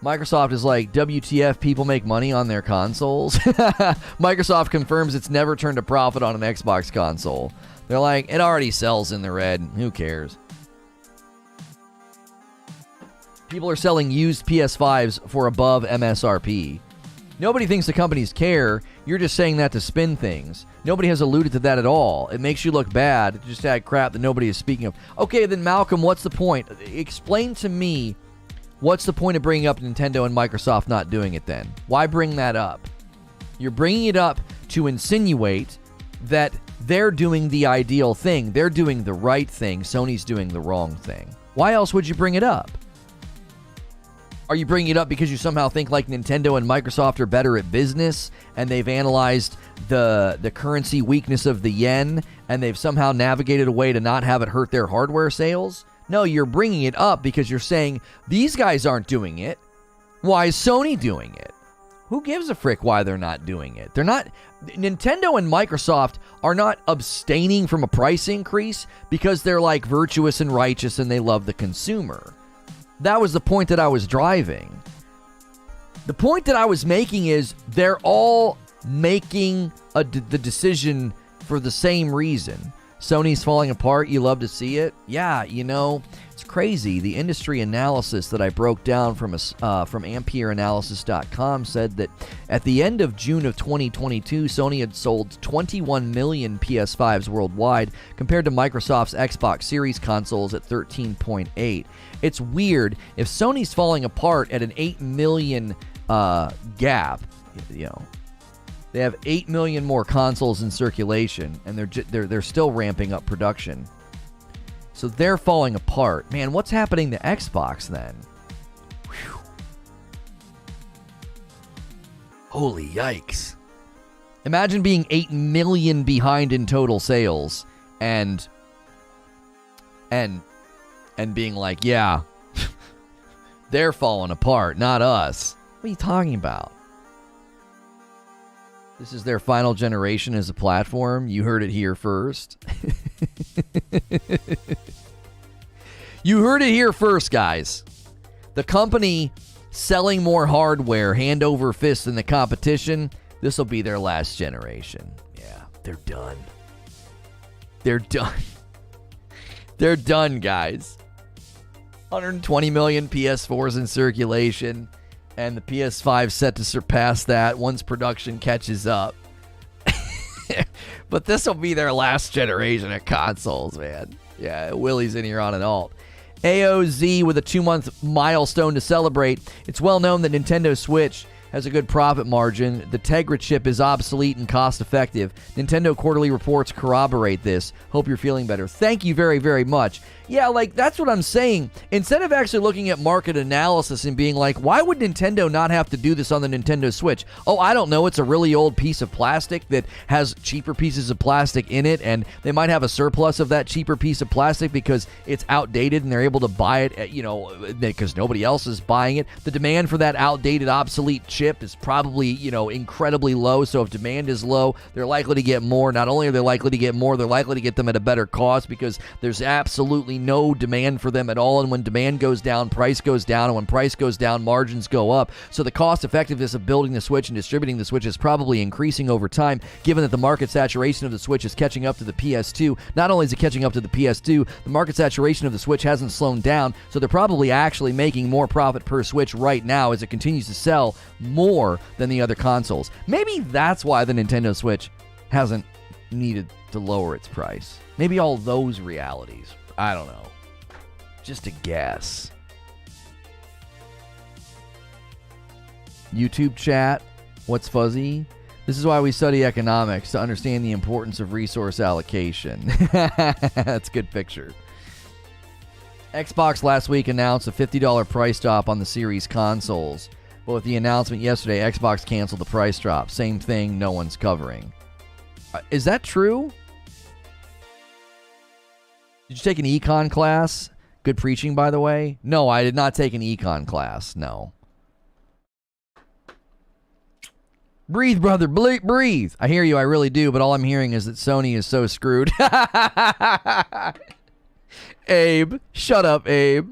Microsoft is like, WTF, people make money on their consoles? Microsoft confirms it's never turned a profit on an Xbox console. They're like, it already sells in the red. Who cares? People are selling used PS5s for above MSRP. Nobody thinks the companies care. You're just saying that to spin things. Nobody has alluded to that at all. It makes you look bad. Just add crap that nobody is speaking of. Okay, then Malcolm, what's the point? Explain to me what's the point of bringing up Nintendo and Microsoft not doing it then? Why bring that up? You're bringing it up to insinuate that they're doing the ideal thing. They're doing the right thing. Sony's doing the wrong thing. Why else would you bring it up? Are you bringing it up because you somehow think like Nintendo and Microsoft are better at business and they've analyzed the currency weakness of the yen and they've somehow navigated a way to not have it hurt their hardware sales? No, you're bringing it up because you're saying these guys aren't doing it. Why is Sony doing it? Who gives a frick why they're not doing it? They're not. Nintendo and Microsoft are not abstaining from a price increase because they're like virtuous and righteous and they love the consumer. That was the point that I was driving. The point that I was making is they're all making the decision for the same reason. Sony's falling apart. You love to see it. Yeah, you know, it's crazy. The industry analysis that I broke down from AmpereAnalysis.com said that at the end of June of 2022, Sony had sold 21 million PS5s worldwide compared to Microsoft's Xbox Series consoles at 13.8. It's weird. If Sony's falling apart at an 8 million gap, you know, they have 8 million more consoles in circulation, and they're still ramping up production. So they're falling apart. Man, what's happening to Xbox then? Whew. Holy yikes. Imagine being 8 million behind in total sales and being like, yeah, they're falling apart, not us. What are you talking about? This is their final generation as a platform. You heard it here first. You heard it here first, guys. The company selling more hardware hand over fist than the competition, this will be their last generation. Yeah, they're done. They're done. They're done, guys. 120 million PS4s in circulation. And the PS5 set to surpass that once production catches up. But this will be their last generation of consoles, man. Yeah, Willie's in here on an alt. AOZ with a 2-month milestone to celebrate. It's well known that Nintendo Switch has a good profit margin. The Tegra chip is obsolete and cost-effective. Nintendo quarterly reports corroborate this. Hope you're feeling better. Thank you very, very much. Yeah, like, that's what I'm saying. Instead of actually looking at market analysis and being like, why would Nintendo not have to do this on the Nintendo Switch? Oh, I don't know. It's a really old piece of plastic that has cheaper pieces of plastic in it, and they might have a surplus of that cheaper piece of plastic because it's outdated and they're able to buy it, at, you know, because nobody else is buying it. The demand for that outdated, obsolete chip is probably, you know, incredibly low. So if demand is low, they're likely to get more. Not only are they likely to get more, they're likely to get them at a better cost because there's absolutely no demand for them at all. And when demand goes down, price goes down. And when price goes down, margins go up. So the cost effectiveness of building the Switch and distributing the Switch is probably increasing over time, given that the market saturation of the Switch is catching up to the PS2. Not only is it catching up to the PS2, the market saturation of the Switch hasn't slowed down. So they're probably actually making more profit per Switch right now as it continues to sell more than the other consoles. Maybe that's why the Nintendo Switch hasn't needed to lower its price. Maybe all those realities. I don't know. Just a guess. YouTube chat. What's fuzzy? This is why we study economics, to understand the importance of resource allocation. That's a good picture. Xbox last week announced a $50 price drop on the Series consoles. But with the announcement yesterday, Xbox canceled the price drop. Same thing, no one's covering. Is that true? Did you take an econ class? Good preaching, by the way. No, I did not take an econ class. No. Breathe, brother. Breathe. I hear you. I really do. But all I'm hearing is that Sony is so screwed. Abe. Shut up, Abe.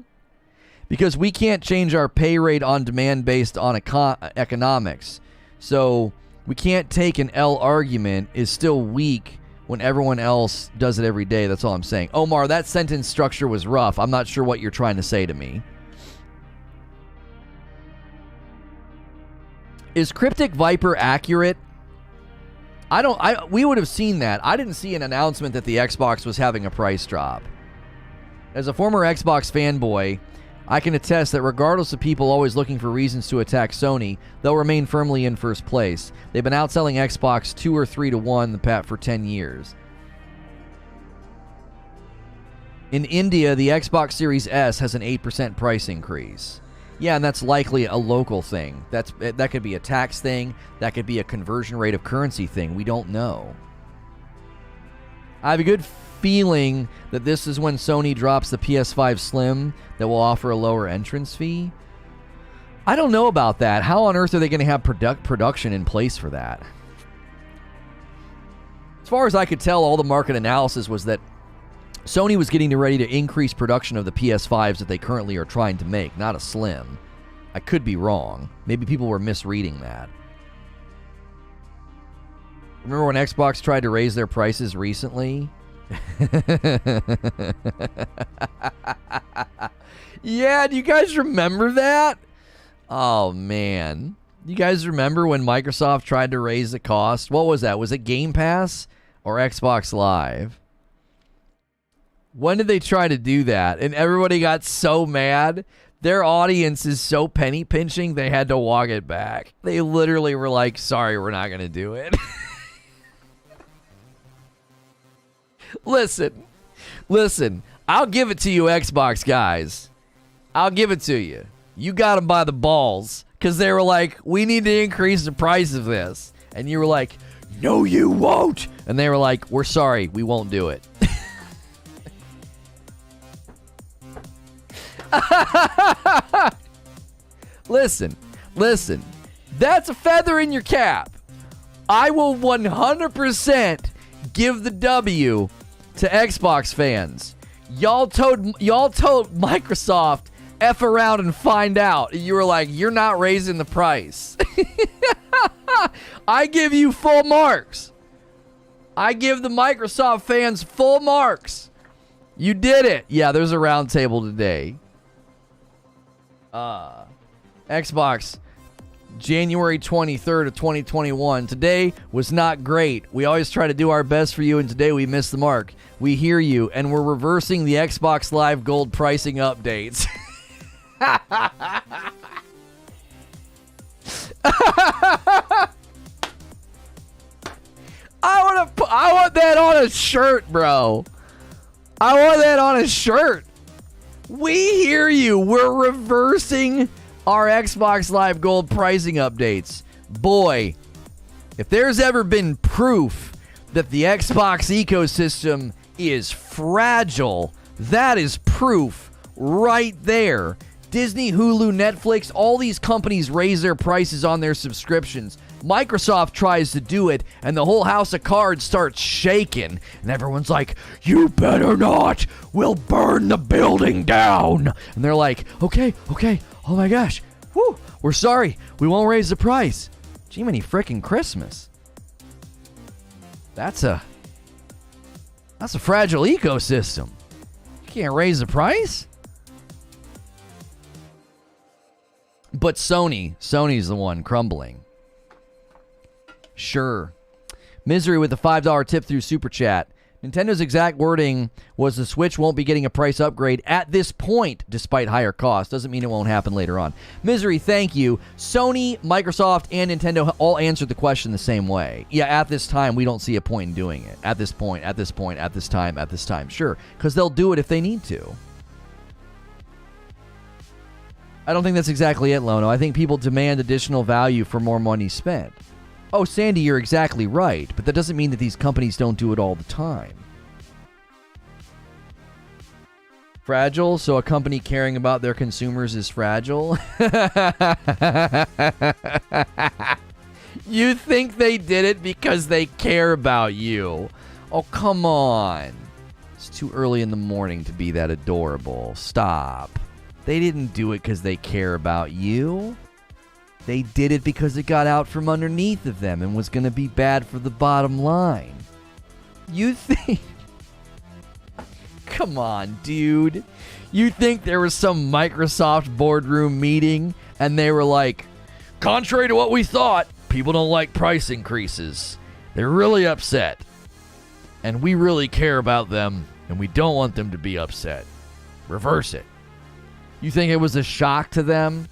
Because we can't change our pay rate on demand based on economics. So we can't take an L argument is still weak when everyone else does it every day. That's all I'm saying. Omar, that sentence structure was rough. I'm not sure what you're trying to say to me. Is Cryptic Viper accurate? We would have seen that. I didn't see an announcement that the Xbox was having a price drop. As a former Xbox fanboy, I can attest that regardless of people always looking for reasons to attack Sony, they'll remain firmly in first place. They've been outselling Xbox 2 or 3 to 1 for 10 years. In India, the Xbox Series S has an 8% price increase. Yeah, and that's likely a local thing. That could be a tax thing. That could be a conversion rate of currency thing. We don't know. I have a good feeling that this is when Sony drops the PS5 Slim that will offer a lower entrance fee. I don't know about that. How on earth are they going to have production in place for that? As far as I could tell, all the market analysis was that Sony was getting ready to increase production of the PS5s that they currently are trying to make, not a Slim. I could be wrong. Maybe people were misreading that. Remember when Xbox tried to raise their prices recently? Yeah, do you guys remember that? Oh, man. You guys remember when Microsoft tried to raise the cost? What was that? Was it Game Pass or Xbox Live? When did they try to do that? And everybody got so mad. Their audience is so penny pinching, they had to walk it back. They literally were like, sorry, we're not going to do it. Listen, I'll give it to you, Xbox guys. I'll give it to you. You got them by the balls because they were like, we need to increase the price of this. And you were like, no, you won't. And they were like, we're sorry, we won't do it. Listen. That's a feather in your cap. I will 100% give the W to Xbox fans. Y'all told Microsoft F around and find out. You were like, you're not raising the price. I give you full marks. I give the Microsoft fans full marks. You did it. Yeah, there's a round table today. Xbox, January 23rd of 2021. Today was not great. We always try to do our best for you, and today we missed the mark. We hear you, and we're reversing the Xbox Live Gold pricing updates. I want that on a shirt, bro. I want that on a shirt. We hear you. We're reversing our Xbox Live Gold pricing updates. Boy, if there's ever been proof that the Xbox ecosystem is fragile, that is proof right there. Disney, Hulu, Netflix, all these companies raise their prices on their subscriptions. Microsoft tries to do it, and the whole house of cards starts shaking. And everyone's like, you better not. We'll burn the building down. And they're like, okay. Oh my gosh. Whew. We're sorry. We won't raise the price. Jiminy frickin' Christmas. That's a fragile ecosystem. You can't raise the price? But Sony's the one crumbling. Sure. Misery with a $5 tip through Super Chat. Nintendo's exact wording was the Switch won't be getting a price upgrade at this point, despite higher costs. Doesn't mean it won't happen later on. Misery, thank you. Sony, Microsoft, and Nintendo all answered the question the same way. Yeah, at this time, we don't see a point in doing it. At this point, at this time. Sure, because they'll do it if they need to. I don't think that's exactly it, Lono. I think people demand additional value for more money spent. Oh, Sandy, you're exactly right, but that doesn't mean that these companies don't do it all the time. Fragile? So a company caring about their consumers is fragile? You think they did it because they care about you? Oh, come on. It's too early in the morning to be that adorable. Stop. They didn't do it because they care about you. They did it because it got out from underneath of them and was going to be bad for the bottom line. You think... Come on, dude. You think there was some Microsoft boardroom meeting and they were like, contrary to what we thought, people don't like price increases. They're really upset. And we really care about them, and we don't want them to be upset. Reverse it. You think it was a shock to them?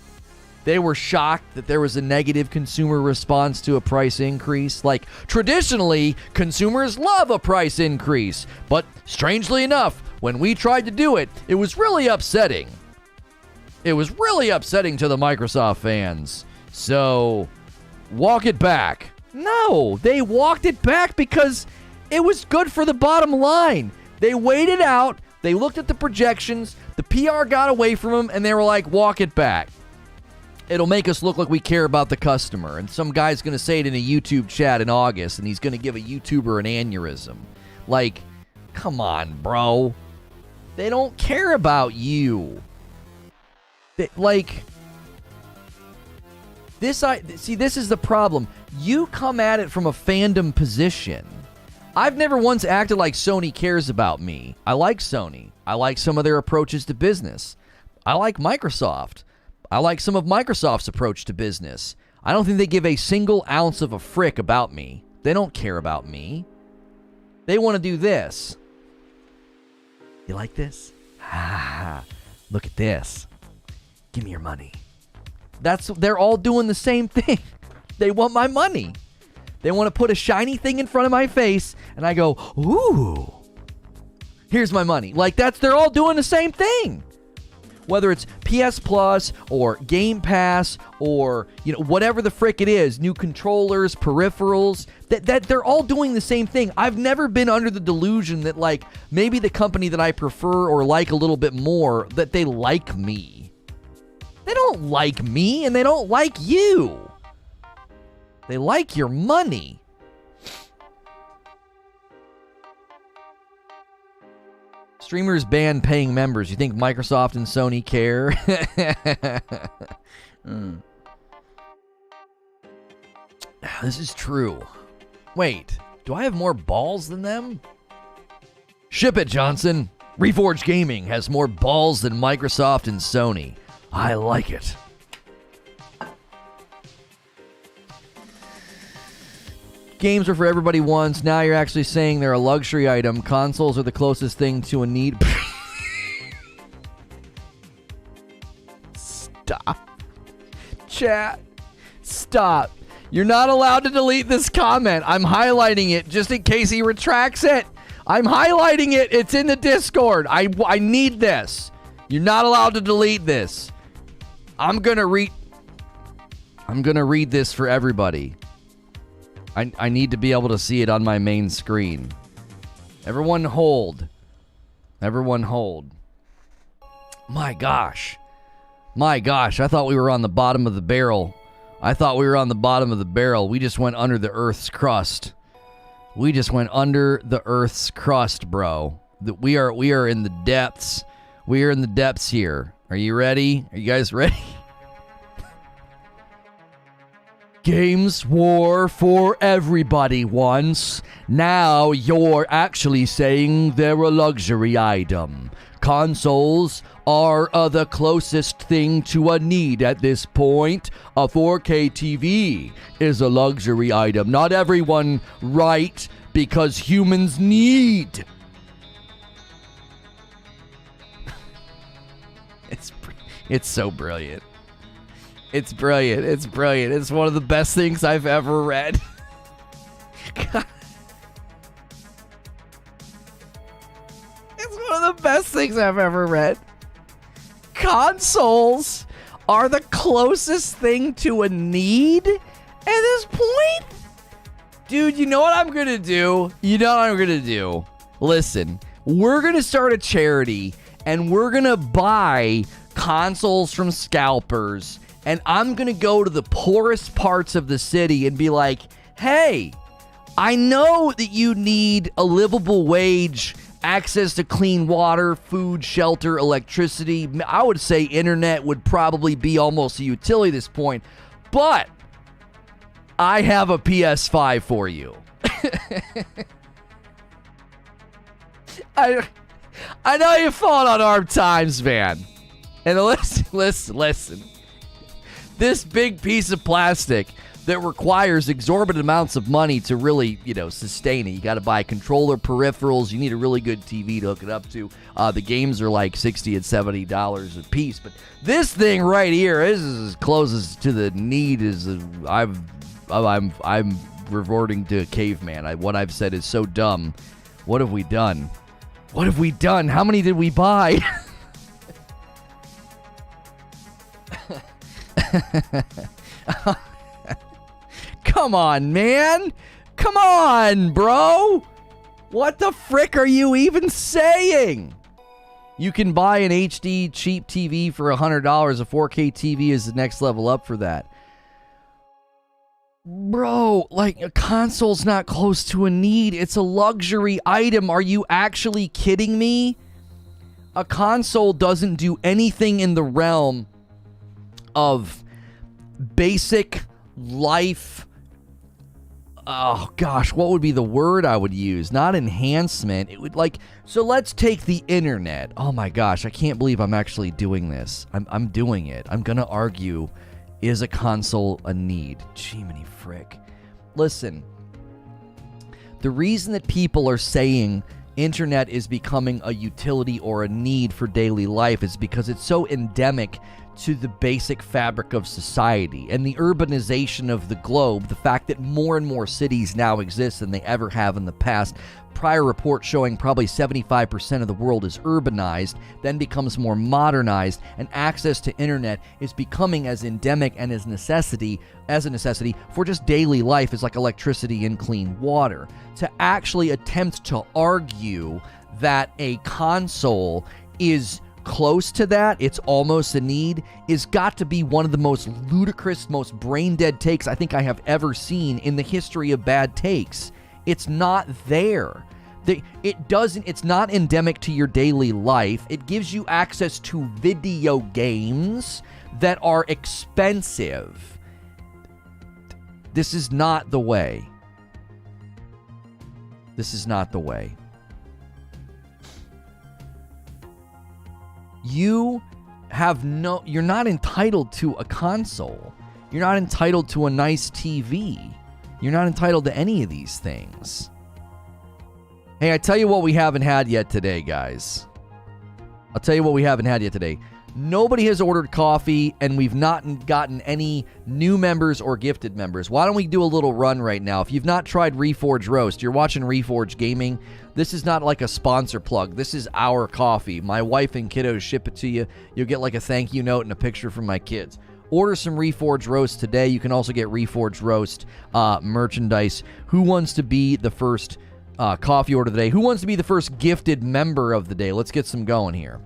They were shocked that there was a negative consumer response to a price increase. Like, traditionally, consumers love a price increase. But strangely enough, when we tried to do it, it was really upsetting. It was really upsetting to the Microsoft fans. So, walk it back. No, they walked it back because it was good for the bottom line. They waited out, they looked at the projections, the PR got away from them, and they were like, walk it back. It'll make us look like we care about the customer. And some guy's going to say it in a YouTube chat in August, and he's going to give a YouTuber an aneurysm. Like, come on, bro. They don't care about you. This is the problem. You come at it from a fandom position. I've never once acted like Sony cares about me. I like Sony. I like some of their approaches to business. I like Microsoft. I like some of Microsoft's approach to business. I don't think they give a single ounce of a frick about me. They don't care about me. They want to do this. You like this? Look at this. Give me your money. They're all doing the same thing. They want my money. They want to put a shiny thing in front of my face, and I go, ooh, here's my money. Like, they're all doing the same thing. Whether it's PS Plus or Game Pass or, whatever the frick it is, new controllers, peripherals, that they're all doing the same thing. I've never been under the delusion that, like, maybe the company that I prefer or like a little bit more, that they like me. They don't like me, and they don't like you. They like your money. Streamers ban paying members. You think Microsoft and Sony care? This is true. Wait, do I have more balls than them? Ship it, Johnson. Reforge Gaming has more balls than Microsoft and Sony. I like it. Games are for everybody once. Now you're actually saying they're a luxury item. Consoles are the closest thing to a need. Stop. Chat. Stop. You're not allowed to delete this comment. I'm highlighting it just in case he retracts it. I'm highlighting it. It's in the Discord. I need this. You're not allowed to delete this. I'm gonna read this for everybody. I need to be able to see it on my main screen. Everyone hold. Everyone hold. My gosh. My gosh, I thought we were on the bottom of the barrel. I thought we were on the bottom of the barrel. We just went under the Earth's crust. We just went under the Earth's crust, bro. We are in the depths. We are in the depths here. Are you ready? Are you guys ready? Games were for everybody once. Now you're actually saying they're a luxury item. Consoles are the closest thing to a need at this point. A 4K TV is a luxury item. Not everyone, right? Because humans need. It's so brilliant. It's brilliant. It's brilliant. It's one of the best things I've ever read. God. It's one of the best things I've ever read. Consoles are the closest thing to a need at this point? Dude, you know what I'm going to do? You know what I'm going to do? Listen, we're going to start a charity, and we're going to buy consoles from scalpers. And I'm going to go to the poorest parts of the city and be like, hey, I know that you need a livable wage, access to clean water, food, shelter, electricity. I would say internet would probably be almost a utility at this point. But I have a PS5 for you. I know you've fallen on hard times, man. And listen. this big piece of plastic that requires exorbitant amounts of money to really, sustain it. You got to buy controller, peripherals. You need a really good TV to hook it up to. The games are like $60 and $70 a piece. But this thing right here, this is as close as to the need as I'm reverting to a caveman. What I've said is so dumb. What have we done? What have we done? How many did we buy? Come on, man. Come on, bro. What the frick are you even saying? You can buy an HD cheap TV for $100. A 4K TV is the next level up for that. Bro, like, a console's not close to a need. It's a luxury item. Are you actually kidding me? A console doesn't do anything in the realm of basic life. Oh gosh, what would be the word I would use? Not enhancement. It would so let's take the internet. Oh my gosh, I can't believe I'm actually doing this. I'm doing it. I'm gonna argue, is a console a need? Jiminy frick. Listen, the reason that people are saying internet is becoming a utility or a need for daily life is because it's so endemic to the basic fabric of society and the urbanization of the globe, the fact that more and more cities now exist than they ever have in the past. Prior reports showing probably 75% of the world is urbanized, then becomes more modernized, and access to internet is becoming as endemic and as a necessity for just daily life as like electricity and clean water. To actually attempt to argue that a console is close to that, it's almost a need, is got to be one of the most ludicrous, most brain-dead takes I think I have ever seen in the history of bad takes. It's not there. It's not endemic to your daily life. It gives you access to video games that are expensive. This is not the way. This is not the way. You're not entitled to a console. You're not entitled to a nice TV. You're not entitled to any of these things. Hey, I tell you what we haven't had yet today, guys. I'll tell you what we haven't had yet today. Nobody has ordered coffee, and we've not gotten any new members or gifted members. Why don't we do a little run right now? If you've not tried Reforge Roast, you're watching Reforge Gaming. This is not like a sponsor plug. This is our coffee. My wife and kiddos ship it to you. You'll get like a thank you note and a picture from my kids. Order some Reforge Roast today. You can also get Reforge Roast merchandise. Who wants to be the first coffee order today? Who wants to be the first gifted member of the day? Let's get some going here.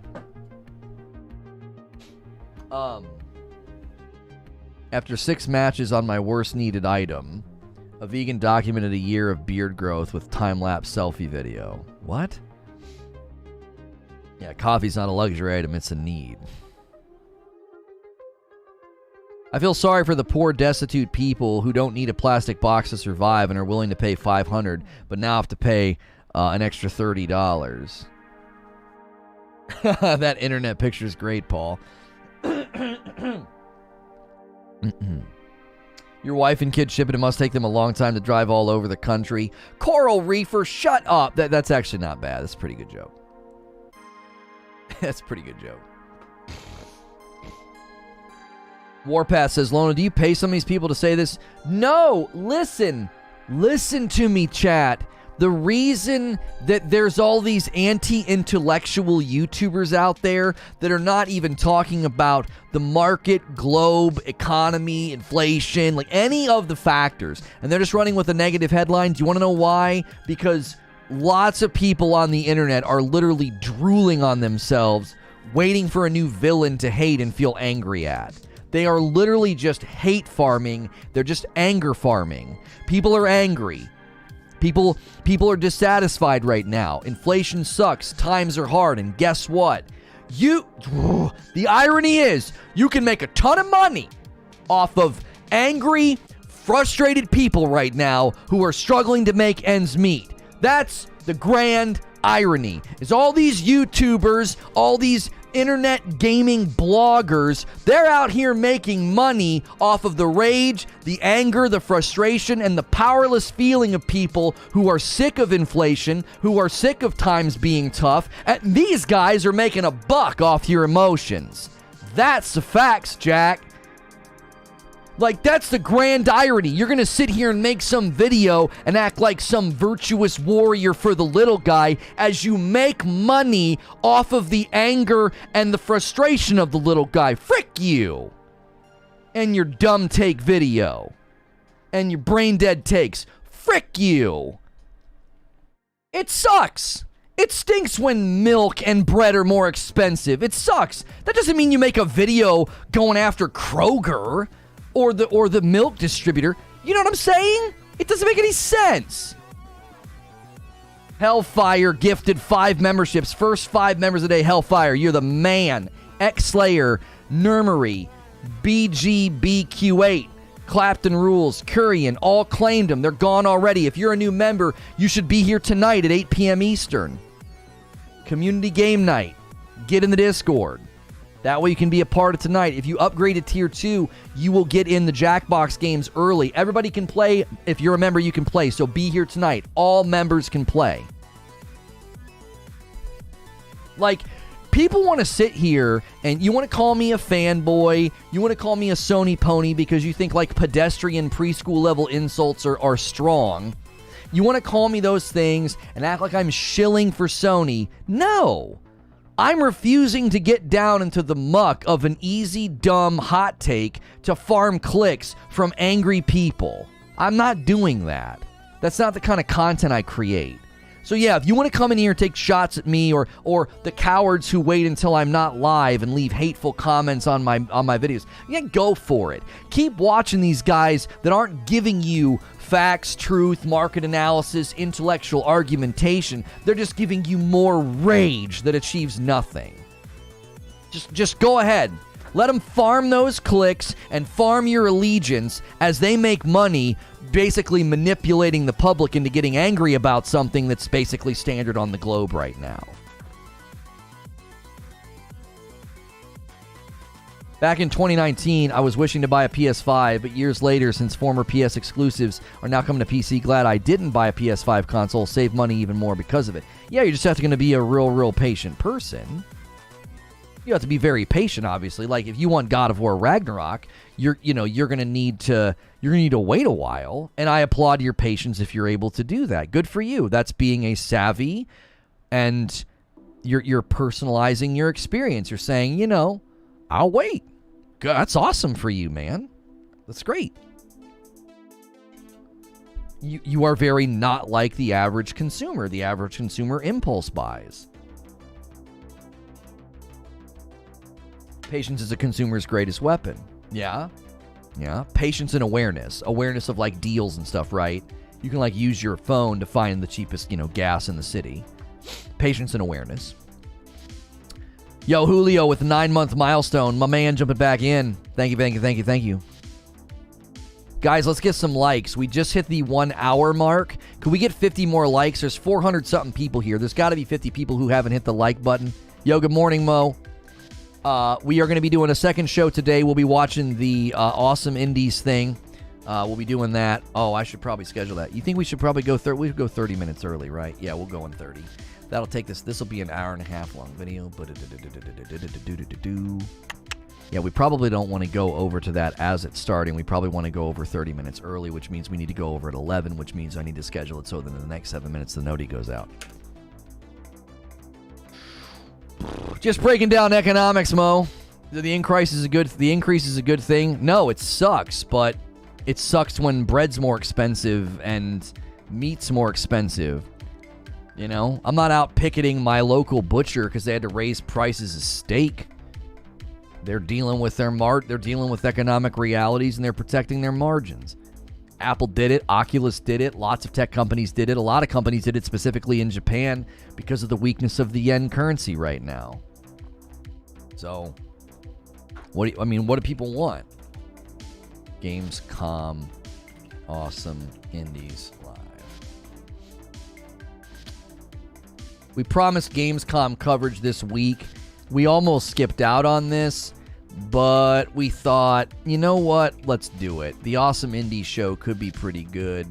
After 6 matches on my worst needed item, a vegan documented a year of beard growth with time-lapse selfie video. What? Yeah, coffee's not a luxury item, it's a need. I feel sorry for the poor, destitute people who don't need a plastic box to survive and are willing to pay $500, but now have to pay an extra $30. That internet picture is great, Paul. Your wife and kids ship it. It must take them a long time to drive all over the country. Coral Reefer, shut up. That's actually not bad. That's a pretty good joke. That's a pretty good joke. Warpath says, Lono, do you pay some of these people to say this? No, listen to me, chat. The reason that there's all these anti-intellectual YouTubers out there that are not even talking about the market, globe, economy, inflation, like any of the factors, and they're just running with a negative headline. Do you want to know why? Because lots of people on the internet are literally drooling on themselves, waiting for a new villain to hate and feel angry at. They are literally just hate farming. They're just anger farming. People are angry. People are dissatisfied right now. Inflation sucks. Times are hard. And guess what? The irony is, you can make a ton of money off of angry, frustrated people right now who are struggling to make ends meet. That's the grand irony, is all these YouTubers, all these internet gaming bloggers, they're out here making money off of the rage, the anger, the frustration, and the powerless feeling of people who are sick of inflation, who are sick of times being tough, and these guys are making a buck off your emotions. That's the facts, Jack. Like, that's the grand irony. You're going to sit here and make some video and act like some virtuous warrior for the little guy as you make money off of the anger and the frustration of the little guy. Frick you. And your dumb take video. And your brain dead takes. Frick you. It sucks. It stinks when milk and bread are more expensive. It sucks. That doesn't mean you make a video going after Kroger or the milk distributor. You know what I'm saying? It doesn't make any sense. Hellfire gifted 5 memberships. First 5 members a day. Hellfire, you're the man. X-Slayer, Nurmery, BGBQ8, Clapton Rules, Currian, all claimed them. They're gone already. If you're a new member, you should be here tonight at 8 p.m. Eastern. Community game night. Get in the Discord. That way you can be a part of tonight. If you upgrade to Tier 2, you will get in the Jackbox games early. Everybody can play. If you're a member, you can play. So be here tonight. All members can play. Like, people want to sit here and you want to call me a fanboy. You want to call me a Sony pony because you think, like, pedestrian preschool level insults are strong. You want to call me those things and act like I'm shilling for Sony. No. I'm refusing to get down into the muck of an easy, dumb hot take to farm clicks from angry people. I'm not doing that. That's not the kind of content I create. So yeah, if you want to come in here and take shots at me or the cowards who wait until I'm not live and leave hateful comments on my videos, yeah, go for it. Keep watching these guys that aren't giving you facts, truth, market analysis, intellectual argumentation. They're just giving you more rage that achieves nothing. Just go ahead. Let them farm those clicks and farm your allegiance as they make money, basically manipulating the public into getting angry about something that's basically standard on the globe right now. Back in 2019, I was wishing to buy a PS5, but years later, since former PS exclusives are now coming to PC, glad I didn't buy a PS5 console, save money even more because of it. Yeah, you're just have to going to be a real patient person. You have to be very patient, obviously. Like, if you want God of War Ragnarok, you're going to need to wait a while, and I applaud your patience if you're able to do that. Good for you. That's being a savvy, and you're personalizing your experience. You're saying, I'll wait. That's awesome for you, man. That's great. You are very not like the average consumer. The average consumer impulse buys. Patience is a consumer's greatest weapon. Yeah. Patience and awareness. Awareness of, like, deals and stuff, right? You can, like, use your phone to find the cheapest, gas in the city. Patience and awareness. Yo, Julio with a 9-month milestone. My man jumping back in. Thank you. Guys, let's get some likes. We just hit the 1 hour mark. Could we get 50 more likes? There's 400-something people here. There's got to be 50 people who haven't hit the like button. Yo, good morning, Mo. We are going to be doing a second show today. We'll be watching the Awesome Indies thing. We'll be doing that. Oh, I should probably schedule that. You think we should probably go we should go 30 minutes early, right? Yeah, we'll go in 30. That'll take this will be an hour and a half long video. Yeah, we probably don't want to go over to that as it's starting. We probably want to go over 30 minutes early, which means we need to go over at 11, which means I need to schedule it so that in the next 7 minutes the noti goes out. Just breaking down economics, Mo. The increase is a good thing. No, it sucks, but it sucks when bread's more expensive and meat's more expensive. I'm not out picketing my local butcher because they had to raise prices of steak. They're dealing with they're dealing with economic realities and they're protecting their margins. Apple did it. Oculus did it. Lots of tech companies did it. A lot of companies did it specifically in Japan because of the weakness of the yen currency right now. So, what do people want? Gamescom, Awesome Indies Live. We promised Gamescom coverage this week. We almost skipped out on this, but we thought, you know what? Let's do it. The Awesome Indie Show could be pretty good.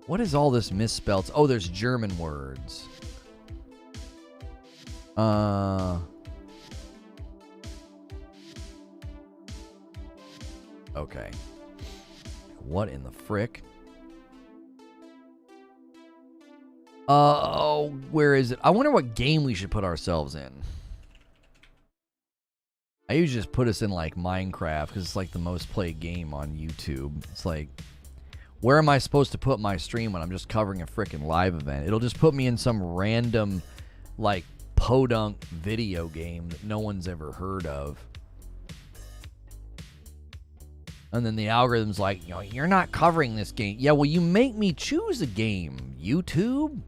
What is all this misspelled? Oh, there's German words. Okay. What in the frick? Oh, where is it? I wonder what game we should put ourselves in. I usually just put us in, like, Minecraft, because it's, like, the most played game on YouTube. It's like, where am I supposed to put my stream when I'm just covering a frickin' live event? It'll just put me in some random, like, podunk video game that no one's ever heard of. And then the algorithm's like, you know, you're not covering this game. Yeah, well, you make me choose a game, YouTube.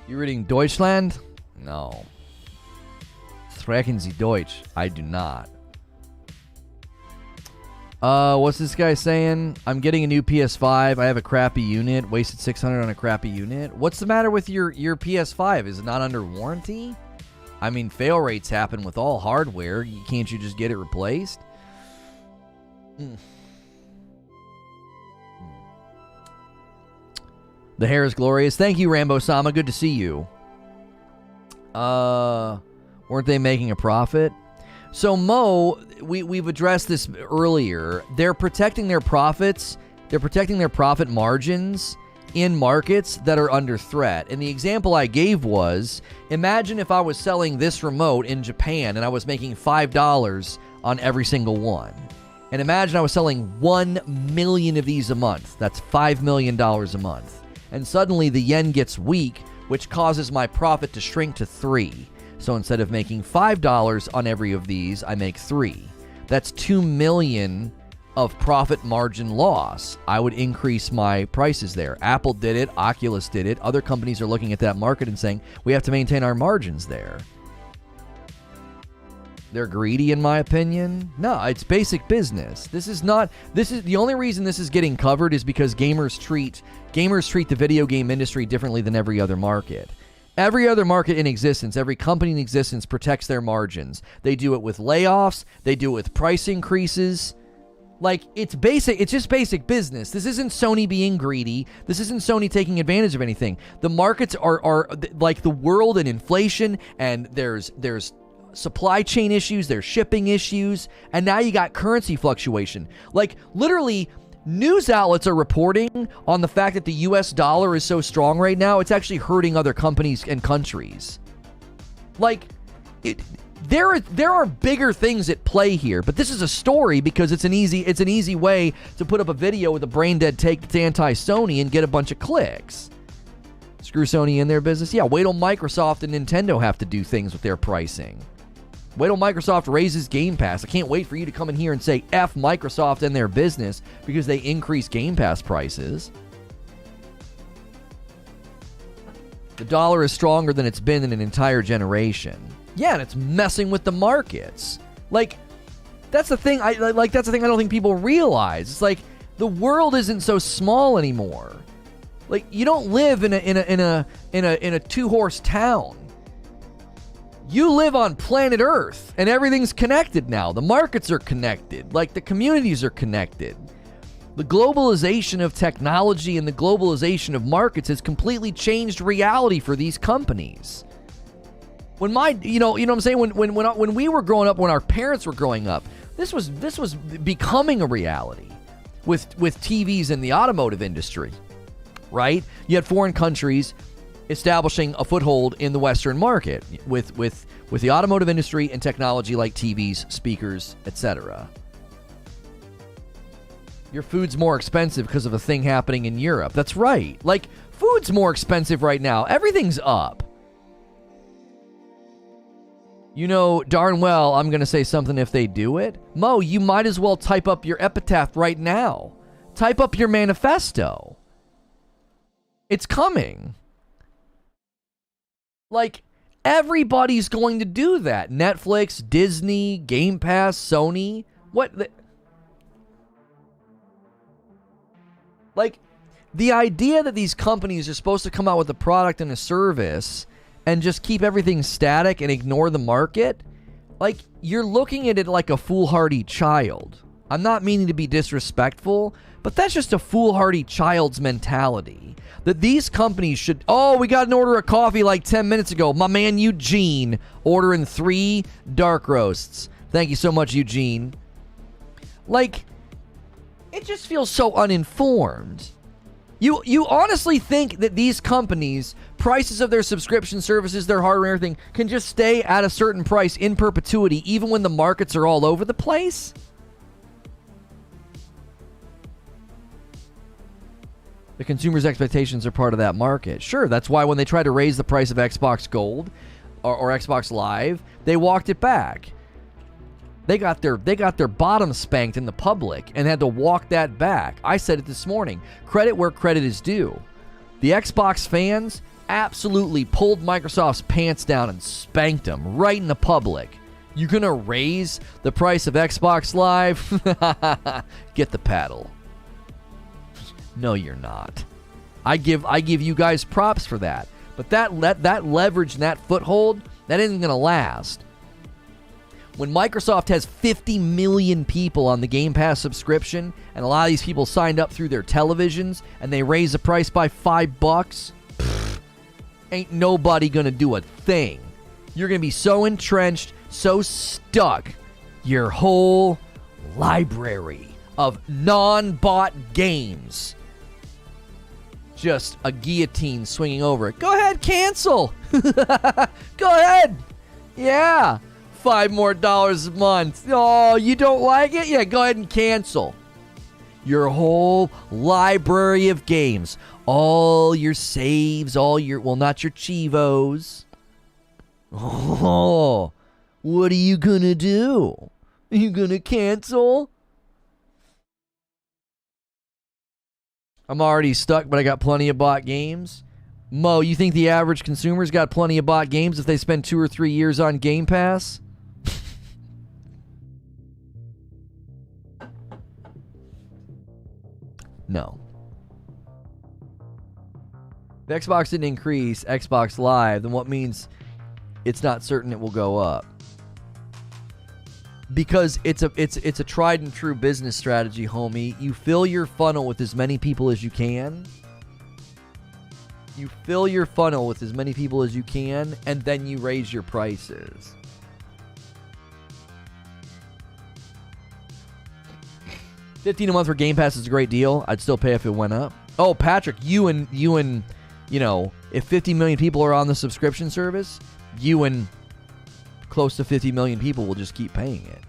You reading Deutschland? No. Sprechen Sie Deutsch? I do not. What's this guy saying? I'm getting a new PS5. I have a crappy unit. Wasted $600 on a crappy unit. What's the matter with your PS5? Is it not under warranty? I mean, fail rates happen with all hardware. Can't you just get it replaced? The hair is glorious. Thank you, Rambo-sama. Good to see you. Weren't they making a profit? So, Mo, we've addressed this earlier. They're protecting their profits. They're protecting their profit margins in markets that are under threat. And the example I gave was, imagine if I was selling this remote in Japan and I was making $5 on every single one. And imagine I was selling 1 million of these a month. That's $5 million a month. And suddenly the yen gets weak, which causes my profit to shrink to 3. So instead of making $5 on every of these, I make 3. That's 2 million of profit margin loss. I would increase my prices there. Apple did it. Oculus did it. Other companies are looking at that market and saying, we have to maintain our margins there. They're greedy, in my opinion. No, it's basic business. This is the only reason this is getting covered is because gamers treat the video game industry differently than every other market. Every other market in existence, every company in existence protects their margins. They do it with layoffs. They do it with price increases. Like, it's just basic business. This isn't Sony being greedy. This isn't Sony taking advantage of anything. The markets are like the world and inflation, and there's supply chain issues, there's shipping issues, and now you got currency fluctuation. Like, literally, news outlets are reporting on the fact that the US dollar is so strong right now, it's actually hurting other companies and countries. Like, there are bigger things at play here, but this is a story because it's an easy way to put up a video with a brain dead take that's anti-Sony and get a bunch of clicks. Screw Sony in their business? Yeah, wait till Microsoft and Nintendo have to do things with their pricing. Wait till Microsoft raises Game Pass. I can't wait for you to come in here and say F Microsoft and their business because they increase Game Pass prices. The dollar is stronger than it's been in an entire generation. Yeah, and it's messing with the markets. Like, that's the thing. That's the thing I don't think people realize. It's like the world isn't so small anymore. Like, you don't live in a two-horse town. You live on planet Earth, and everything's connected now. The markets are connected. Like, the communities are connected. The globalization of technology and the globalization of markets has completely changed reality for these companies. When you know what I'm saying? When we were growing up, when our parents were growing up, this was becoming a reality with TVs in the automotive industry, right? You had foreign countries establishing a foothold in the Western market with the automotive industry and technology like TVs, speakers, etc. Your food's more expensive because of a thing happening in Europe. That's right. Like, food's more expensive right now. Everything's up. You know darn well I'm going to say something if they do it. Mo, you might as well type up your epitaph right now. Type up your manifesto. It's coming. Like, Everybody's going to do that. Netflix, Disney, Game Pass, Sony. The idea that these companies are supposed to come out with a product and a service and just keep everything static and ignore the market, you're looking at it like a foolhardy child. I'm not meaning to be disrespectful, but that's just a foolhardy child's mentality. That these companies should, we got an order of coffee like 10 minutes ago. My man Eugene ordering 3 dark roasts. Thank you so much, Eugene. It just feels so uninformed. You honestly think that these companies, prices of their subscription services, their hardware, everything, can just stay at a certain price in perpetuity even when the markets are all over the place? The consumer's expectations are part of that market. Sure, that's why when they tried to raise the price of Xbox Gold or Xbox Live, they walked it back. They got their bottom spanked in the public and had to walk that back. I said it this morning. Credit where credit is due. The Xbox fans absolutely pulled Microsoft's pants down and spanked them right in the public. You gonna raise the price of Xbox Live? Get the paddle. No, you're not. I give you guys props for that. But that leverage and that foothold, that isn't gonna last. When Microsoft has 50 million people on the Game Pass subscription, and a lot of these people signed up through their televisions, and they raise the price by $5, ain't nobody gonna do a thing. You're gonna be so entrenched, so stuck, your whole library of non-bought games, just a guillotine swinging over it. Go ahead, cancel. Go ahead. Yeah. $5 more a month. Oh, you don't like it? Yeah, go ahead and cancel. Your whole library of games. All your saves, not your Chivos. Oh, what are you gonna do? Are you gonna cancel? I'm already stuck, but I got plenty of bought games. Mo, you think the average consumer's got plenty of bought games if they spend 2 or 3 years on Game Pass? No. If Xbox didn't increase Xbox Live, then what means it's not certain it will go up? Because it's a tried and true business strategy, homie. You fill your funnel with as many people as you can. You fill your funnel with as many people as you can, and then you raise your prices. $15 a month for Game Pass is a great deal. I'd still pay if it went up. Oh, Patrick, you and if 50 million people are on the subscription service, you and close to 50 million people will just keep paying it.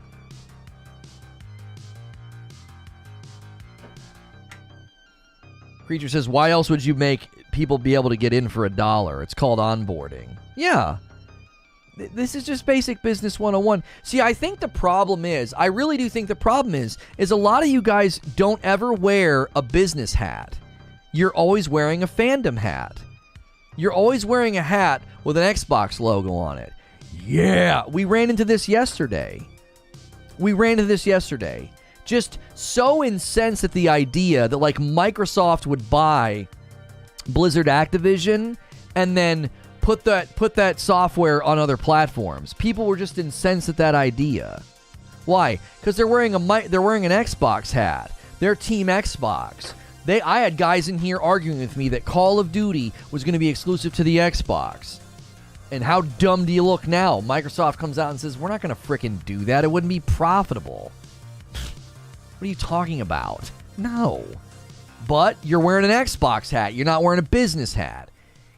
Creature says, why else would you make people be able to get in for $1? It's called onboarding. Yeah. This is just basic business 101. See, I think the problem is, I really do think the problem is a lot of you guys don't ever wear a business hat. You're always wearing a Fandom hat. You're always wearing a hat with an Xbox logo on it. Yeah, we ran into this yesterday. Just so incensed at the idea that Microsoft would buy Blizzard Activision and then put that software on other platforms. People were just incensed at that idea. Why? Because they're wearing an Xbox hat. They're Team Xbox. I had guys in here arguing with me that Call of Duty was going to be exclusive to the Xbox. And how dumb do you look now? Microsoft comes out and says, we're not going to frickin' do that. It wouldn't be profitable. What are you talking about? No. But you're wearing an Xbox hat. You're not wearing a business hat.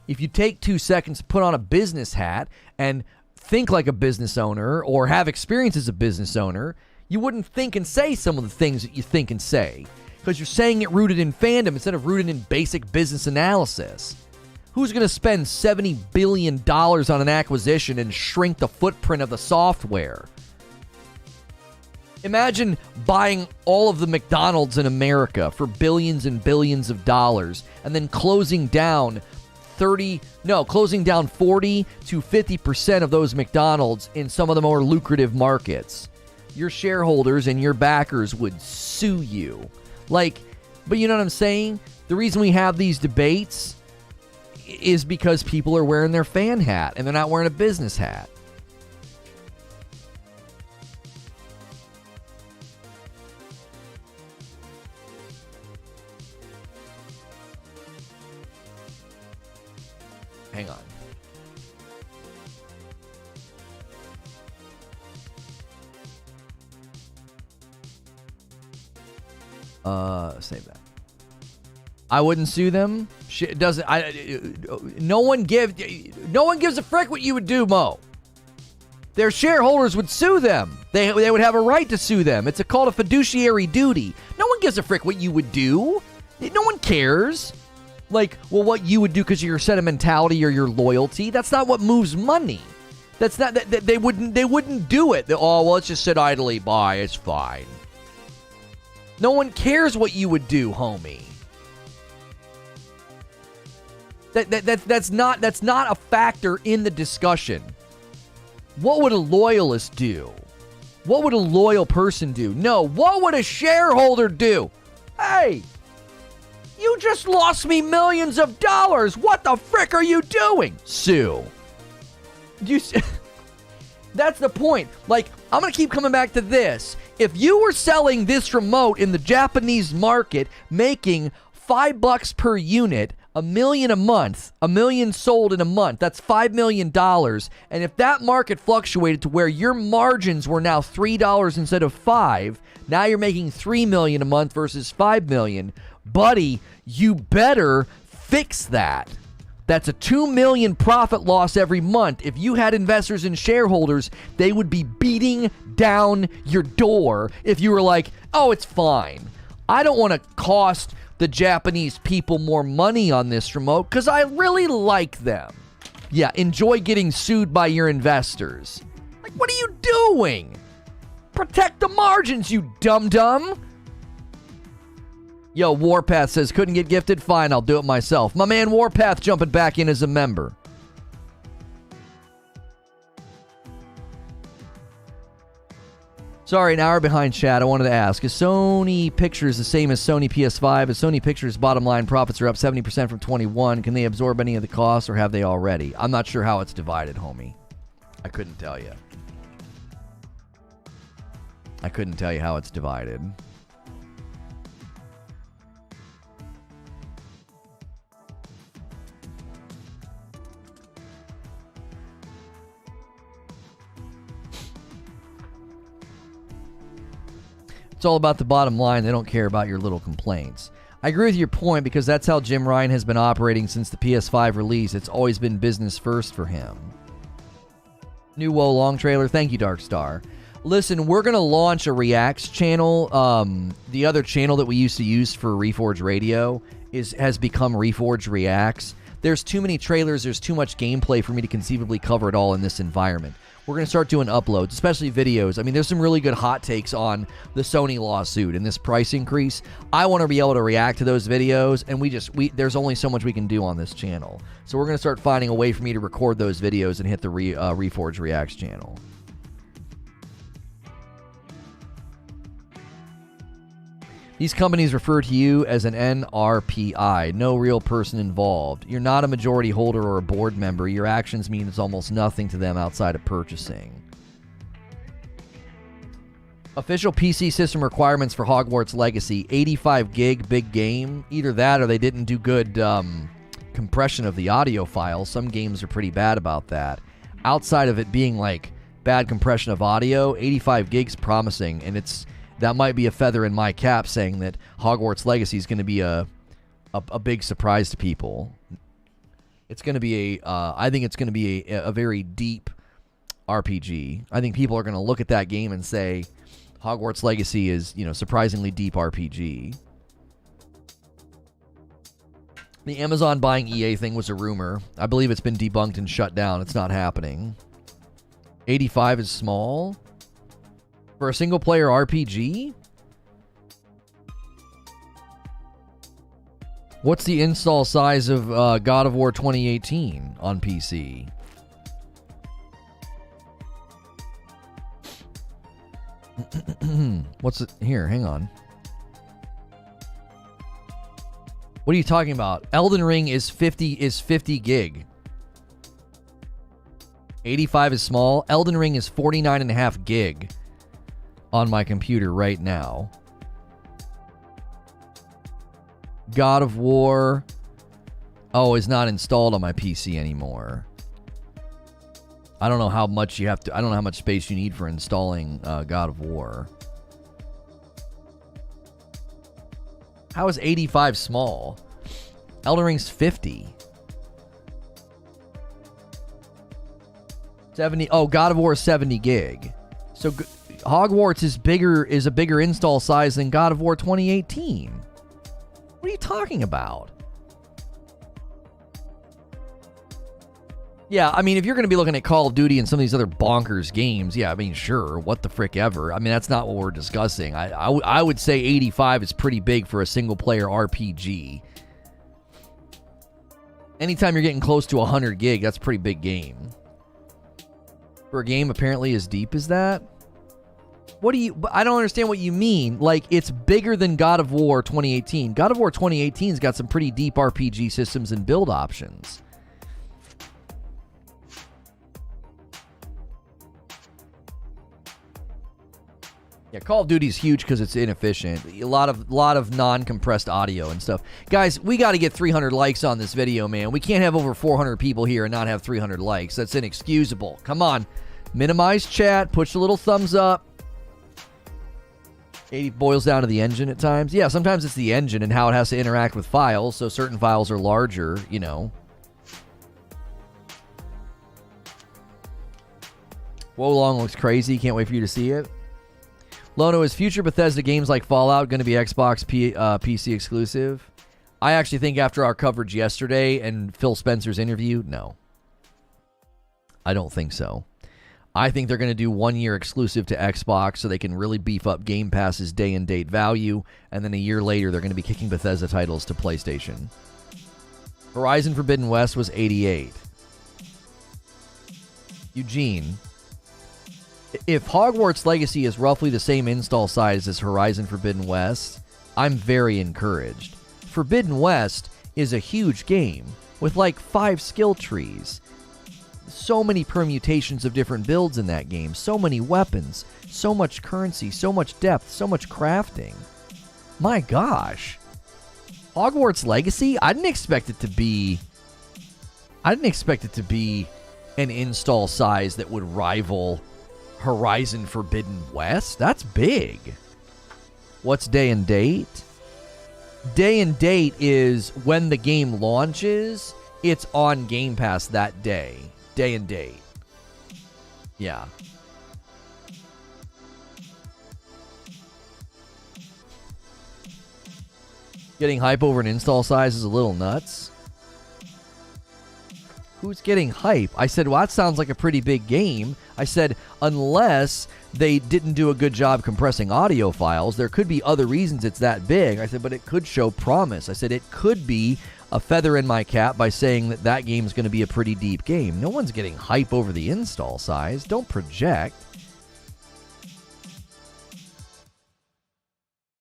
If you take 2 seconds to put on a business hat and think like a business owner or have experience as a business owner, you wouldn't think and say some of the things that you think and say. Because you're saying it rooted in fandom instead of rooted in basic business analysis. Who's going to spend $70 billion on an acquisition and shrink the footprint of the software? Imagine buying all of the McDonald's in America for billions and billions of dollars and then closing down closing down 40 to 50% of those McDonald's in some of the more lucrative markets. Your shareholders and your backers would sue you. Like, but you know what I'm saying? The reason we have these debates is because people are wearing their fan hat and they're not wearing a business hat. Hang on. Save that. I wouldn't sue them. Shit doesn't. No one gives a frick what you would do, Mo. Their shareholders would sue them. They would have a right to sue them. It's called a fiduciary duty. No one gives a frick what you would do. No one cares. Like, well, what you would do because of your sentimentality or your loyalty. That's not what moves money. That's not that they wouldn't do it. Oh, well, let's just sit idly by. It's fine. No one cares what you would do, homie. That's not a factor in the discussion. What would a loyalist do? What would a loyal person do? No, what would a shareholder do? Hey, you just lost me millions of dollars. What the frick are you doing? Sue. That's the point. Like, I'm going to keep coming back to this. If you were selling this remote in the Japanese market, making $5 per unit, $1 million a month, $1 million sold in a month, that's $5 million. And if that market fluctuated to where your margins were now $3 instead of $5, now you're making $3 million a month versus $5 million. Buddy, you better fix that. That's a $2 million profit loss every month. If you had investors and shareholders, they would be beating down your door if you were like, oh, it's fine. I don't want to cost the Japanese people more money on this remote because I really like them. Yeah, enjoy getting sued by your investors. Like, what are you doing? Protect the margins, you dum-dum. Yo, Warpath says, couldn't get gifted? Fine, I'll do it myself. My man Warpath jumping back in as a member. Sorry, an hour behind, chat. I wanted to ask, is Sony Pictures the same as Sony PS5? As Sony Pictures' bottom line profits are up 70% from 21, can they absorb any of the costs, or have they already? I'm not sure how it's divided, homie. I couldn't tell you. I couldn't tell you how it's divided. It's all about the bottom line. They don't care about your little complaints. I agree with your point because that's how Jim Ryan has been operating since the PS5 release. It's always been business first for him. New Woe Long trailer. Thank you, Darkstar. Listen, we're going to launch a Reacts channel. The other channel that we used to use for Reforge Radio has become Reforge Reacts. There's too many trailers. There's too much gameplay for me to conceivably cover it all in this environment. We're going to start doing uploads, especially videos. I mean, there's some really good hot takes on the Sony lawsuit and this price increase. I want to be able to react to those videos, and there's only so much we can do on this channel. So we're going to start finding a way for me to record those videos and hit the Reforge Reacts channel. These companies refer to you as an NRPI, no real person involved. You're not a majority holder or a board member. Your actions mean it's almost nothing to them outside of purchasing. Official PC system requirements for Hogwarts Legacy, 85 gig, big game. Either that or they didn't do good compression of the audio files. Some games are pretty bad about that. Outside of it being like bad compression of audio, 85 gigs promising, and that might be a feather in my cap saying that Hogwarts Legacy is going to be a big surprise to people. It's going to be I think it's going to be a very deep RPG. I think people are going to look at that game and say Hogwarts Legacy is, surprisingly deep RPG. The Amazon buying EA thing was a rumor. I believe it's been debunked and shut down. It's not happening. 85 is small? For a single-player RPG? What's the install size of God of War 2018 on PC? What's it here? Hang on. What are you talking about? Elden Ring is 50 gig. 85 is small. Elden Ring is 49.5 gig on my computer right now. God of War, is not installed on my PC anymore. I don't know how much you have to. I don't know how much space you need for installing God of War. How is 85 small? Elden Ring's 50. 70. Oh, God of War is 70 gig. So Hogwarts is a bigger install size than God of War 2018. What are you talking about? Yeah, I mean, if you're going to be looking at Call of Duty and some of these other bonkers games, yeah, I mean, sure, what the frick ever. I mean, that's not what we're discussing. I would say 85 is pretty big for a single-player RPG. Anytime you're getting close to 100 gig, that's a pretty big game. For a game apparently as deep as that? I don't understand what you mean. Like, it's bigger than God of War 2018. God of War 2018's got some pretty deep RPG systems and build options. Yeah, Call of Duty's huge because it's inefficient. A lot of non-compressed audio and stuff. Guys, we got to get 300 likes on this video, man. We can't have over 400 people here and not have 300 likes. That's inexcusable. Come on. Minimize chat. Push a little thumbs up. 80 boils down to the engine at times. Yeah, sometimes it's the engine and how it has to interact with files. So certain files are larger, you know. Wolong looks crazy. Can't wait for you to see it. Lono, is future Bethesda games like Fallout going to be Xbox PC exclusive? I actually think after our coverage yesterday and Phil Spencer's interview, no. I don't think so. I think they're going to do 1 year exclusive to Xbox so they can really beef up Game Pass's day and date value, and then a year later they're going to be kicking Bethesda titles to PlayStation. Horizon Forbidden West was 88. Eugene, if Hogwarts Legacy is roughly the same install size as Horizon Forbidden West, I'm very encouraged. Forbidden West is a huge game with like 5 skill trees. So many permutations of different builds in that game. So many weapons. So much currency. So much depth. So much crafting. My gosh. Hogwarts Legacy? I didn't expect it to be an install size that would rival Horizon Forbidden West? That's big. What's day and date? Day and date is when the game launches, it's on Game Pass that day. Day and date. Yeah. Getting hype over an install size is a little nuts. Who's getting hype? I said, well, that sounds like a pretty big game. I said, unless they didn't do a good job compressing audio files, there could be other reasons it's that big. I said, but it could show promise. I said, it could be a feather in my cap by saying that that game is going to be a pretty deep game. No one's getting hype over the install size. Don't project.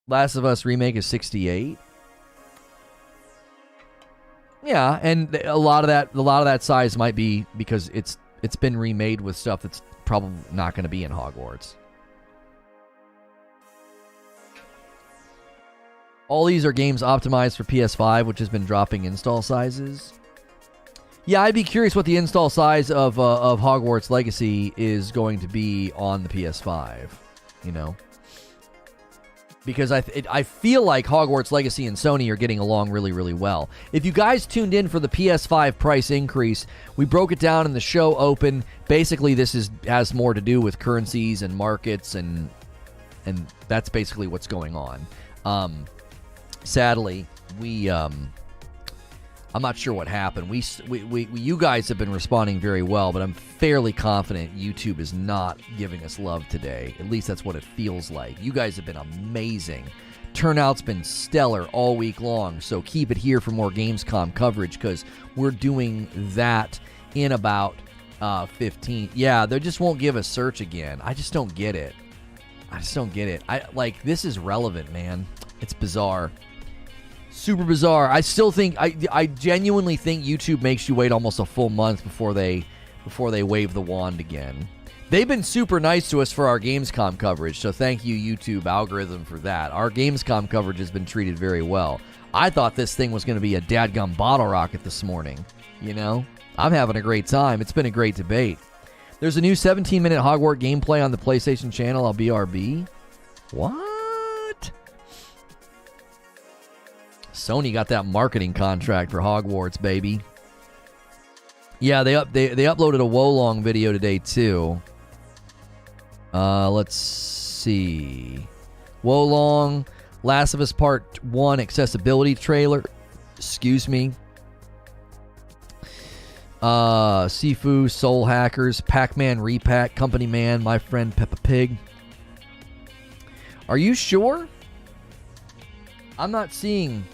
Last of Us Remake is 68. Yeah, and a lot of that size might be because it's been remade with stuff that's probably not going to be in Hogwarts. All these are games optimized for PS5, which has been dropping install sizes. Yeah, I'd be curious what the install size of Hogwarts Legacy is going to be on the PS5. You know, because I feel like Hogwarts Legacy and Sony are getting along really, really well. If you guys tuned in for the PS5 price increase, we broke it down in the show open. Basically, this has more to do with currencies and markets, and that's basically what's going on. Sadly, we I'm not sure what happened. You guys have been responding very well, but I'm fairly confident YouTube is not giving us love today. At least that's what it feels like. You guys have been amazing. Turnout's been stellar all week long, so keep it here for more Gamescom coverage because we're doing that in about 15. Yeah, they just won't give us search again. I just don't get it. This is relevant, man. It's bizarre. Super bizarre. I still think, I genuinely think YouTube makes you wait almost a full month before they wave the wand again. They've been super nice to us for our Gamescom coverage, so thank you, YouTube algorithm, for that. Our Gamescom coverage has been treated very well. I thought this thing was going to be a dadgum bottle rocket this morning, you know? I'm having a great time. It's been a great debate. There's a new 17-minute Hogwarts gameplay on the PlayStation channel. I'll BRB. What? Sony got that marketing contract for Hogwarts, baby. Yeah, they uploaded a Wolong video today, too. Let's see. Wolong, Last of Us Part 1 accessibility trailer. Excuse me. Sifu, Soul Hackers, Pac-Man Repack, Company Man, My Friend Peppa Pig. Are you sure? I'm not seeing.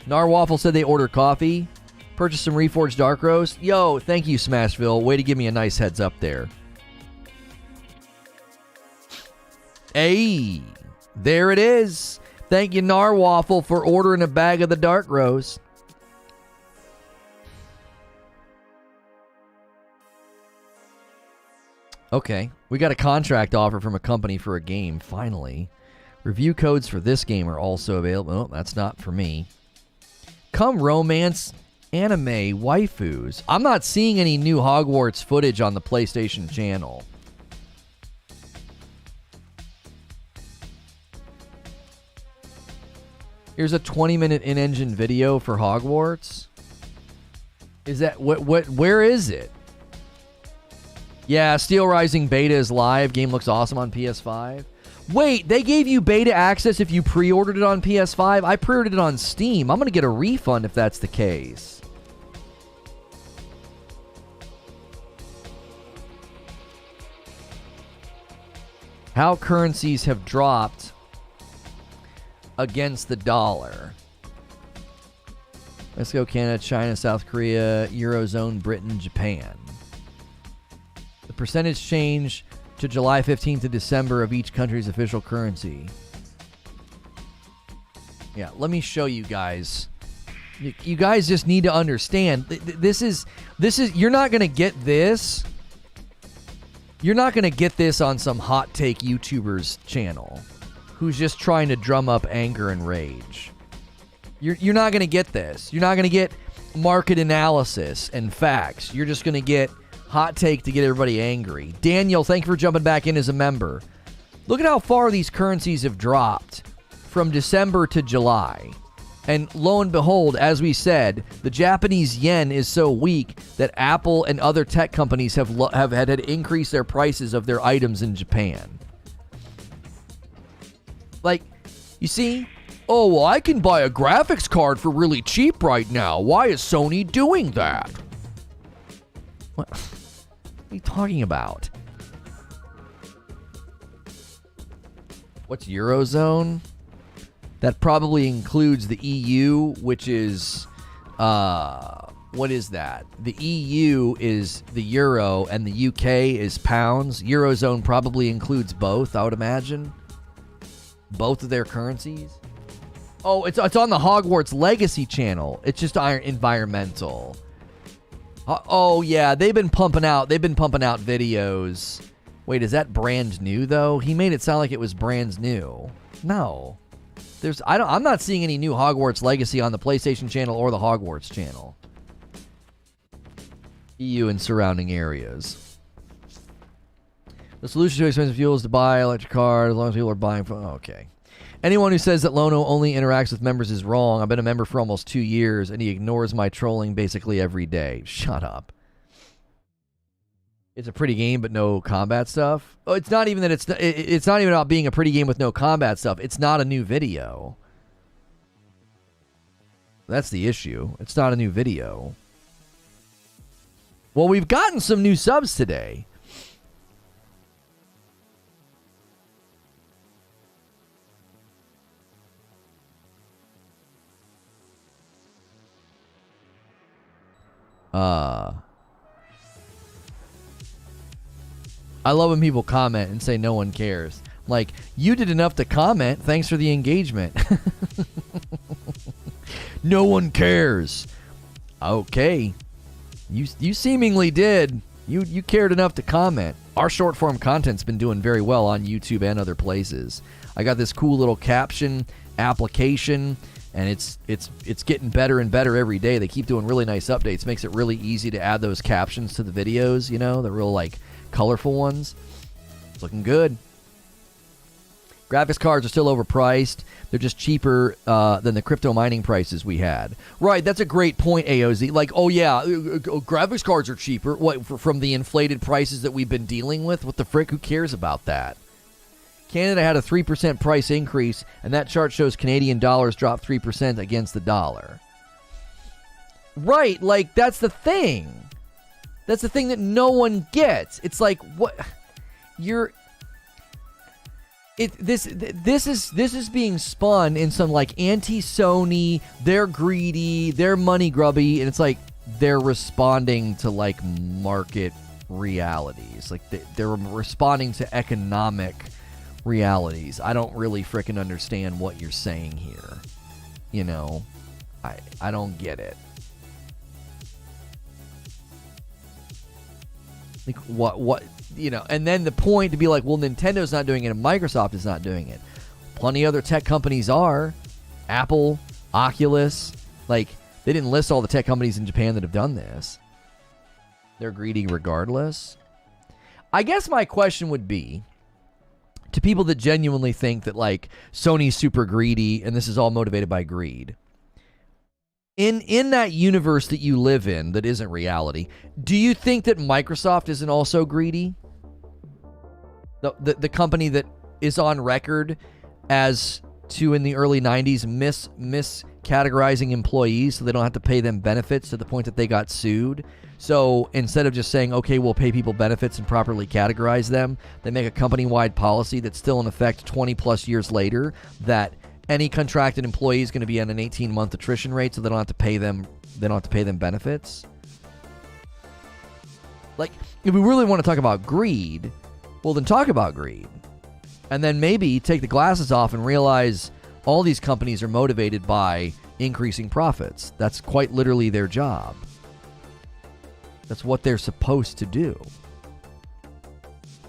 Narwaffle said they ordered coffee. Purchase some Reforge Dark Roast. Yo, thank you, Smashville. Way to give me a nice heads up there. Hey, there it is. Thank you, Narwaffle, for ordering a bag of the Dark Roast. Okay, we got a contract offer from a company for a game, finally. Review codes for this game are also available. Oh, that's not for me. Come romance anime waifus. I'm not seeing any new Hogwarts footage on the PlayStation channel. Here's a 20-minute in-engine video for Hogwarts. Is that where is it? Yeah, Steel Rising beta is live. Game looks awesome on PS5. Wait, they gave you beta access if you pre-ordered it on PS5? I pre-ordered it on Steam. I'm going to get a refund if that's the case. How currencies have dropped against the dollar. Let's go Canada, China, South Korea, Eurozone, Britain, Japan. The percentage change to July 15th to December of each country's official currency. Yeah, let me show you guys. You guys just need to understand. This is you're not going to get this. You're not going to get this on some hot take YouTuber's channel who's just trying to drum up anger and rage. You're not going to get this. You're not going to get market analysis and facts. You're just going to get hot take to get everybody angry. Daniel, thank you for jumping back in as a member. Look at how far these currencies have dropped from December to July. And lo and behold, as we said, the Japanese yen is so weak that Apple and other tech companies have had to increase their prices of their items in Japan. Like, you see? Oh, well, I can buy a graphics card for really cheap right now. Why is Sony doing that? What are you talking about? What's Eurozone? That probably includes the EU, which is, what is that? The EU is the euro and the UK is pounds. Eurozone probably includes both, I would imagine. Both of their currencies. Oh, it's on the Hogwarts Legacy channel. It's just environmental. Oh yeah, they've been pumping out videos. Wait, is that brand new though? He made it sound like it was brand new. No. I'm not seeing any new Hogwarts Legacy on the PlayStation channel or the Hogwarts channel. EU and surrounding areas. The solution to expensive fuel is to buy electric cars as long as people are buying from. Okay. Anyone who says that Lono only interacts with members is wrong. I've been a member for almost 2 years, and he ignores my trolling basically every day. Shut up. It's a pretty game, but no combat stuff. Oh, it's not even that it's not even about being a pretty game with no combat stuff. It's not a new video. That's the issue. It's not a new video. Well, we've gotten some new subs today. I love when people comment and say no one cares. Like, you did enough to comment. Thanks for the engagement. No one cares. Okay. You seemingly did. You cared enough to comment. Our short form content's been doing very well on YouTube and other places. I got this cool little caption application, and it's getting better and better every day. They keep doing really nice updates. Makes it really easy to add those captions to the videos, you know, the real like colorful ones. It's looking good. Graphics cards are still overpriced. They're just cheaper than the crypto mining prices we had. Right, that's a great point, AOZ. Like, oh yeah, graphics cards are cheaper. What, from the inflated prices that we've been dealing with? What the frick? Who cares about that? Canada had a 3% price increase, and that chart shows Canadian dollars dropped 3% against the dollar. Right, like, that's the thing. That's the thing that no one gets. It's like, what? This is being spun in some like anti-Sony, they're greedy, they're money grubby, and it's like they're responding to like market realities. Like they're responding to economic realities. I don't really frickin' understand what you're saying here. You know, I don't get it. Like what you know, and then the point to be like, well, Nintendo's not doing it and Microsoft is not doing it. Plenty other tech companies are. Apple, Oculus, like they didn't list all the tech companies in Japan that have done this. They're greedy regardless. I guess my question would be to people that genuinely think that like Sony's super greedy and this is all motivated by greed. In that universe that you live in that isn't reality, do you think that Microsoft isn't also greedy? The company that is on record as to in the early 90s miscategorizing employees so they don't have to pay them benefits to the point that they got sued. So instead of just saying, okay, we'll pay people benefits and properly categorize them, they make a company-wide policy that's still in effect 20 plus years later that any contracted employee is going to be on an 18-month attrition rate, so they don't have to pay them. They don't have to pay them benefits. Like, if we really want to talk about greed, well, then talk about greed, and then maybe take the glasses off and realize all these companies are motivated by increasing profits. That's quite literally their job. That's what they're supposed to do.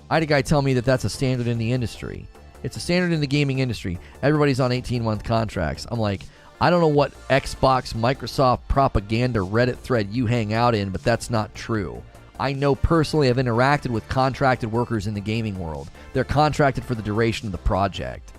I had a guy tell me that that's a standard in the industry. It's a standard in the gaming industry. Everybody's on 18-month contracts. I'm like, I don't know what Xbox, Microsoft propaganda Reddit thread you hang out in, but that's not true. I know personally I've interacted with contracted workers in the gaming world. They're contracted for the duration of the project,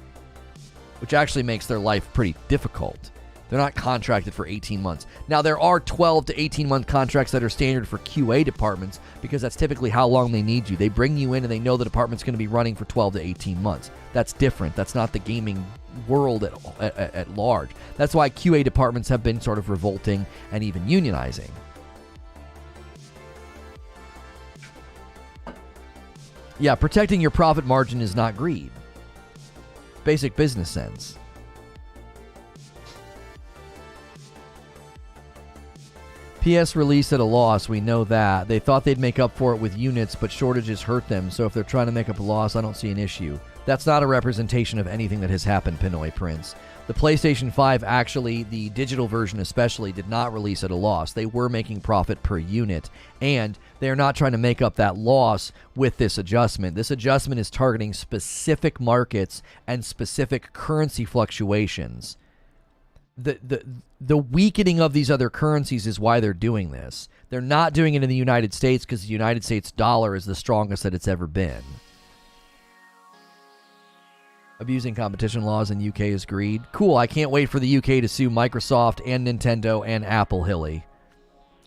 which actually makes their life pretty difficult. They're not contracted for 18 months. Now, there are 12 to 18-month contracts that are standard for QA departments because that's typically how long they need you. They bring you in and they know the department's going to be running for 12 to 18 months. That's different. That's not the gaming world at large. That's why QA departments have been sort of revolting and even unionizing. Yeah, protecting your profit margin is not greed. Basic business sense. PS released at a loss, we know that. They thought they'd make up for it with units, but shortages hurt them, so if they're trying to make up a loss, I don't see an issue. That's not a representation of anything that has happened, Pinoy Prince. The PlayStation 5, actually, the digital version especially, did not release at a loss. They were making profit per unit, and they're not trying to make up that loss with this adjustment. This adjustment is targeting specific markets and specific currency fluctuations. The weakening of these other currencies is why they're doing this. They're not doing it in the United States because the United States dollar is the strongest that it's ever been. Abusing competition laws in UK is greed. Cool, I can't wait for the UK to sue Microsoft and Nintendo and Apple, Hilly.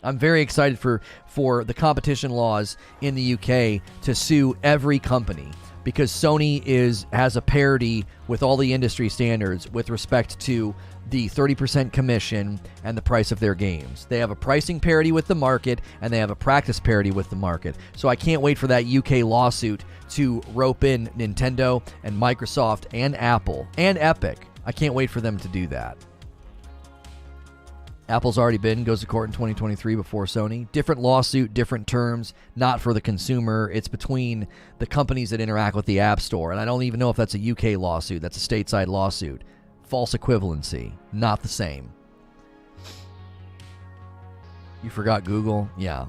I'm very excited for the competition laws in the UK to sue every company, because Sony has a parity with all the industry standards with respect to the 30% commission and the price of their games. They have a pricing parity with the market, and they have a practice parity with the market. So I can't wait for that UK lawsuit to rope in Nintendo and Microsoft and Apple and Epic. I can't wait for them to do that. Apple's already goes to court in 2023 before Sony. Different lawsuit, different terms, not for the consumer. It's between the companies that interact with the App Store. And I don't even know if that's a UK lawsuit. That's a stateside lawsuit. False equivalency. Not the same. You forgot Google? Yeah.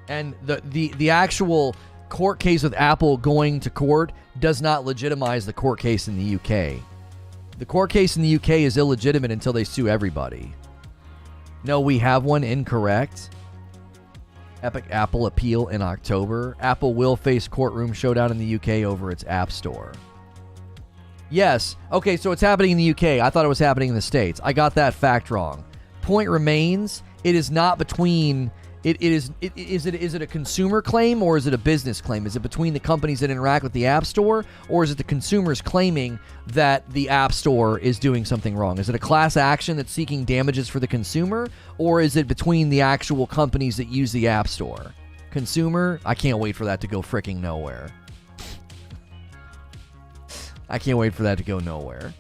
And the actual court case with Apple going to court does not legitimize the court case in the UK. The court case in the UK is illegitimate until they sue everybody. No, we have one incorrect. Epic Apple appeal in October. Apple will face courtroom showdown in the UK over its App Store. Yes. Okay, so it's happening in the UK. I thought it was happening in the States. I got that fact wrong. Point remains, it is not between... Is it a consumer claim or is it a business claim? Is it between the companies that interact with the App Store, or is it the consumers claiming that the App Store is doing something wrong? Is it a class action that's seeking damages for the consumer, or is it between the actual companies that use the App Store? Consumer? I can't wait for that to go freaking nowhere. I can't wait for that to go nowhere.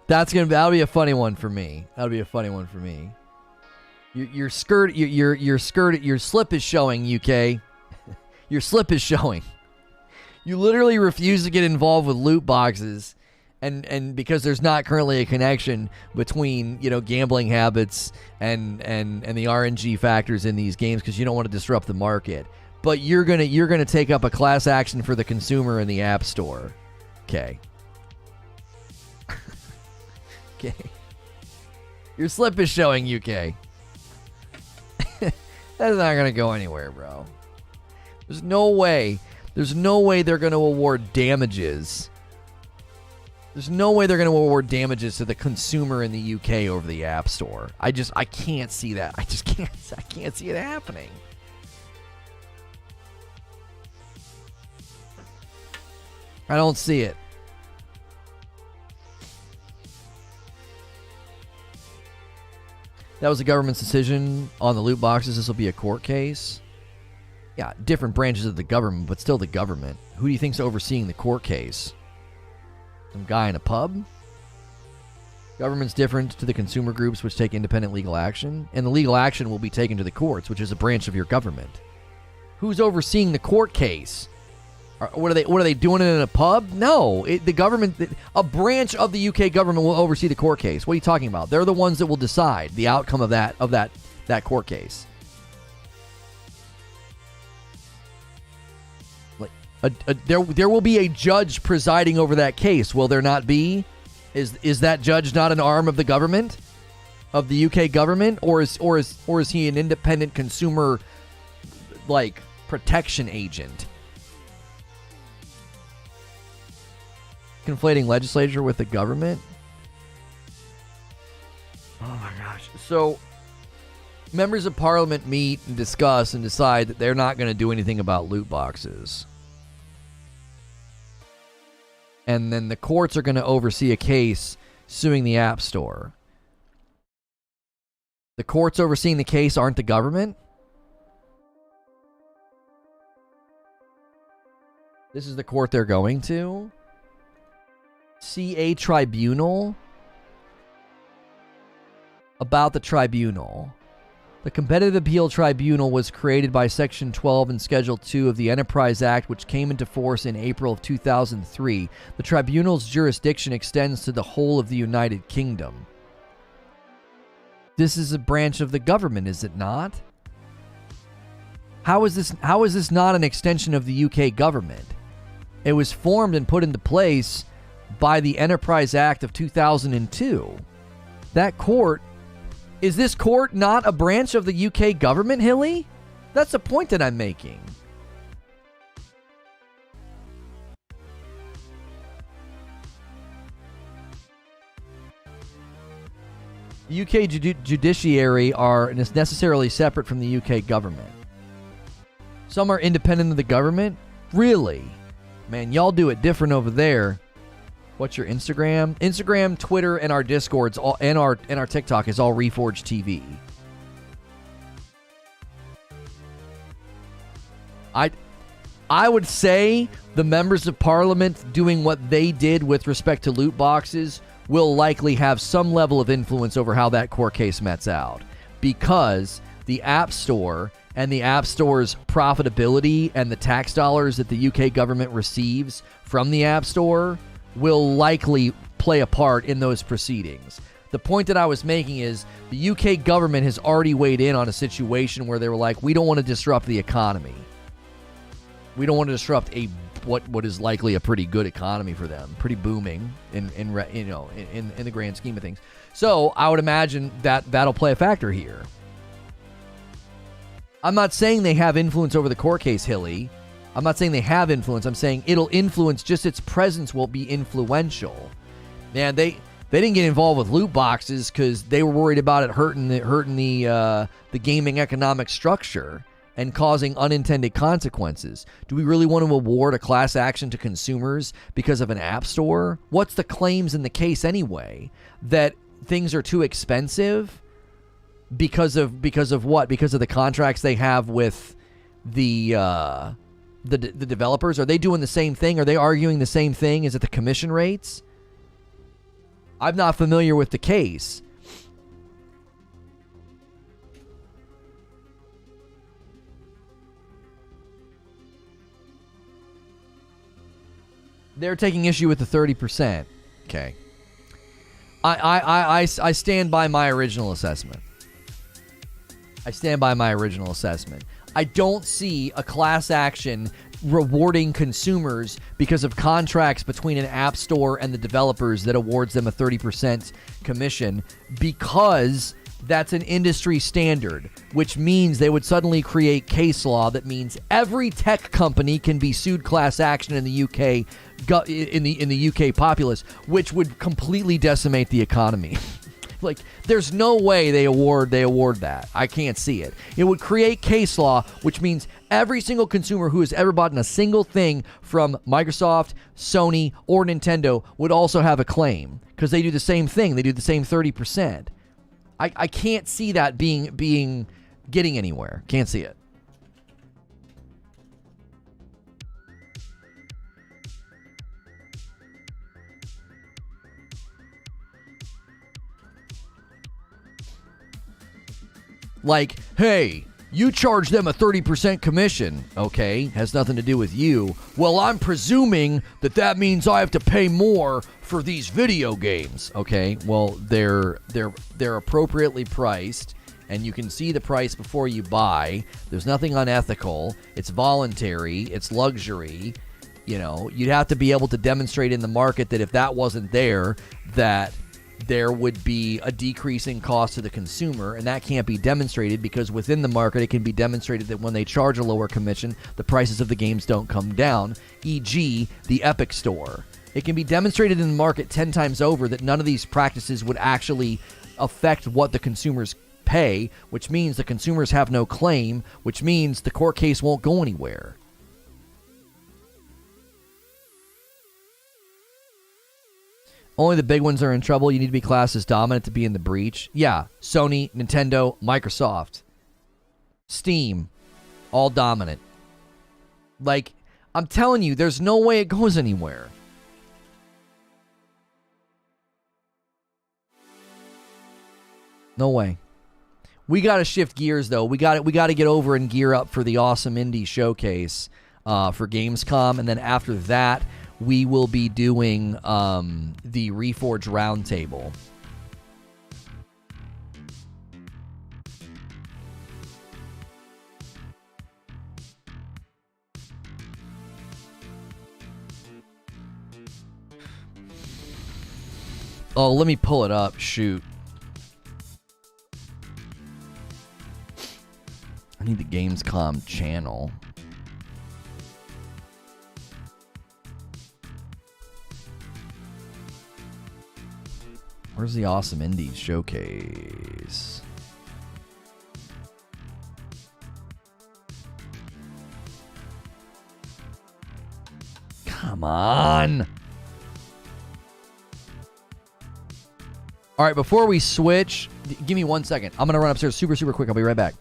That'll be a funny one for me. That'll be a funny one for me. Your slip is showing, UK. Your slip is showing. You literally refuse to get involved with loot boxes, and because there's not currently a connection between, gambling habits and the RNG factors in these games, because you don't want to disrupt the market. But you're gonna take up a class action for the consumer in the App Store. Okay. Okay. Your slip is showing, UK. That's not going to go anywhere, bro. There's no way they're going to award damages. There's no way they're going to award damages to the consumer in the UK over the App Store. I can't see that. I can't see it happening. I don't see it. That was the government's decision on the loot boxes. This will be a court case. Yeah, different branches of the government, but still the government. Who do you think's overseeing the court case? Some guy in a pub? Government's different to the consumer groups, which take independent legal action, and the legal action will be taken to the courts, which is a branch of your government. Who's overseeing the court case? What are they doing it in a pub? No, the government, a branch of the UK government will oversee the court case. What are you talking about? They're the ones that will decide the outcome of that court case. Like there will be a judge presiding over that case. Will there not be? Is that judge not an arm of the government, of the UK government, or is he an independent consumer protection agent? Conflating legislature with the government? Oh my gosh. So, members of parliament meet and discuss and decide that they're not going to do anything about loot boxes. And then the courts are going to oversee a case suing the App Store. The courts overseeing the case aren't the government? This is the court they're going to? CA tribunal? About the tribunal. The Competitive Appeal Tribunal was created by Section 12 and Schedule 2 of the Enterprise Act, which came into force in April of 2003. The tribunal's jurisdiction extends to the whole of the United Kingdom. This is a branch of the government, is it not? How is this not an extension of the UK government? It was formed and put into place by the Enterprise Act of 2002. That court... Is this court not a branch of the UK government, Hilly? That's the point that I'm making. The UK judiciary are necessarily separate from the UK government. Some are independent of the government? Really? Man, y'all do it different over there. What's your Instagram? Instagram, Twitter, and our Discords, and our TikTok is all Reforge TV. I would say the members of parliament doing what they did with respect to loot boxes will likely have some level of influence over how that court case mets out, because the App Store and the App Store's profitability and the tax dollars that the UK government receives from the App Store will likely play a part in those proceedings. The point that I was making is the UK government has already weighed in on a situation where they were like, we don't want to disrupt the economy. We don't want to disrupt what is likely a pretty good economy for them, pretty booming in the grand scheme of things. So I would imagine that that'll play a factor here. I'm not saying they have influence over the court case, Hilly. I'm not saying they have influence. I'm saying it'll influence. Just its presence will be influential. Man, they didn't get involved with loot boxes because they were worried about it hurting the gaming economic structure and causing unintended consequences. Do we really want to award a class action to consumers because of an app store? What's the claims in the case anyway? That things are too expensive because of what? Because of the contracts they have with the developers? Are they doing the same thing? Are they arguing the same thing? Is it the commission rates? I'm not familiar with the case. They're taking issue with the 30%. Okay. I stand by my original assessment. I don't see a class action rewarding consumers because of contracts between an app store and the developers that awards them a 30% commission, because that's an industry standard, which means they would suddenly create case law that means every tech company can be sued class action in the UK, in the UK populace, which would completely decimate the economy. Like, there's no way they award that. I can't see it. It would create case law, which means every single consumer who has ever bought a single thing from Microsoft, Sony, or Nintendo would also have a claim, because they do the same thing. They do the same 30%. I can't see that getting anywhere. Can't see it. Like, hey, you charge them a 30% commission. Okay, has nothing to do with you. Well, I'm presuming that means I have to pay more for these video games. Okay, well, they're appropriately priced, and you can see the price before you buy. There's nothing unethical. It's voluntary. It's luxury. You know, you'd have to be able to demonstrate in the market that if that wasn't there, that there would be a decrease in cost to the consumer, and that can't be demonstrated because within the market it can be demonstrated that when they charge a lower commission, the prices of the games don't come down, e.g. the Epic Store. It can be demonstrated in the market 10 times over that none of these practices would actually affect what the consumers pay, which means the consumers have no claim, which means the court case won't go anywhere. Only the big ones are in trouble. You need to be classed as dominant to be in the breach. Yeah, Sony, Nintendo, Microsoft, Steam, all dominant. Like, I'm telling you, there's no way it goes anywhere. No way. We got to shift gears, though. We got to get over and gear up for the awesome indie showcase for Gamescom, and then after that, we will be doing the Reforge Roundtable. Oh, let me pull it up. Shoot. I need the Gamescom channel. Where's the awesome indies showcase? Come on. All right, before we switch, give me 1 second. I'm going to run upstairs super quick. I'll be right back.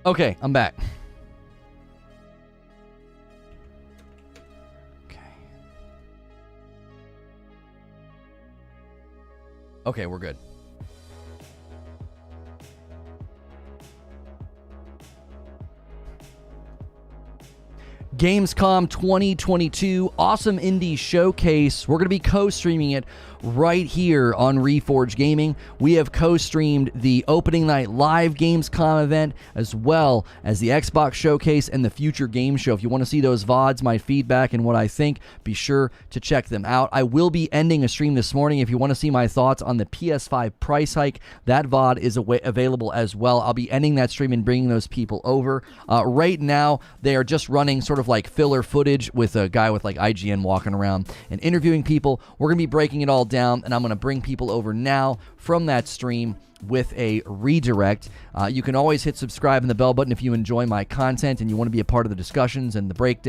Okay, I'm back. Okay. Okay, we're good. Gamescom 2022, awesome indie showcase. We're going to be co-streaming it right here on Reforge Gaming. We have co-streamed the opening night live Gamescom event, as well as the Xbox showcase and the future game show. If you want to see those VODs, my feedback, and what I think, be sure to check them out. I will be ending a stream this morning. If you want to see my thoughts on the PS5 price hike, that VOD is available as well. I'll be ending that stream and bringing those people over. Right now, they are just running sort of like filler footage with a guy with like IGN walking around and interviewing people. We're going to be breaking it all down, and I'm going to bring people over now from that stream with a redirect. You can always hit subscribe and the bell button if you enjoy my content and you want to be a part of the discussions and the breakdown.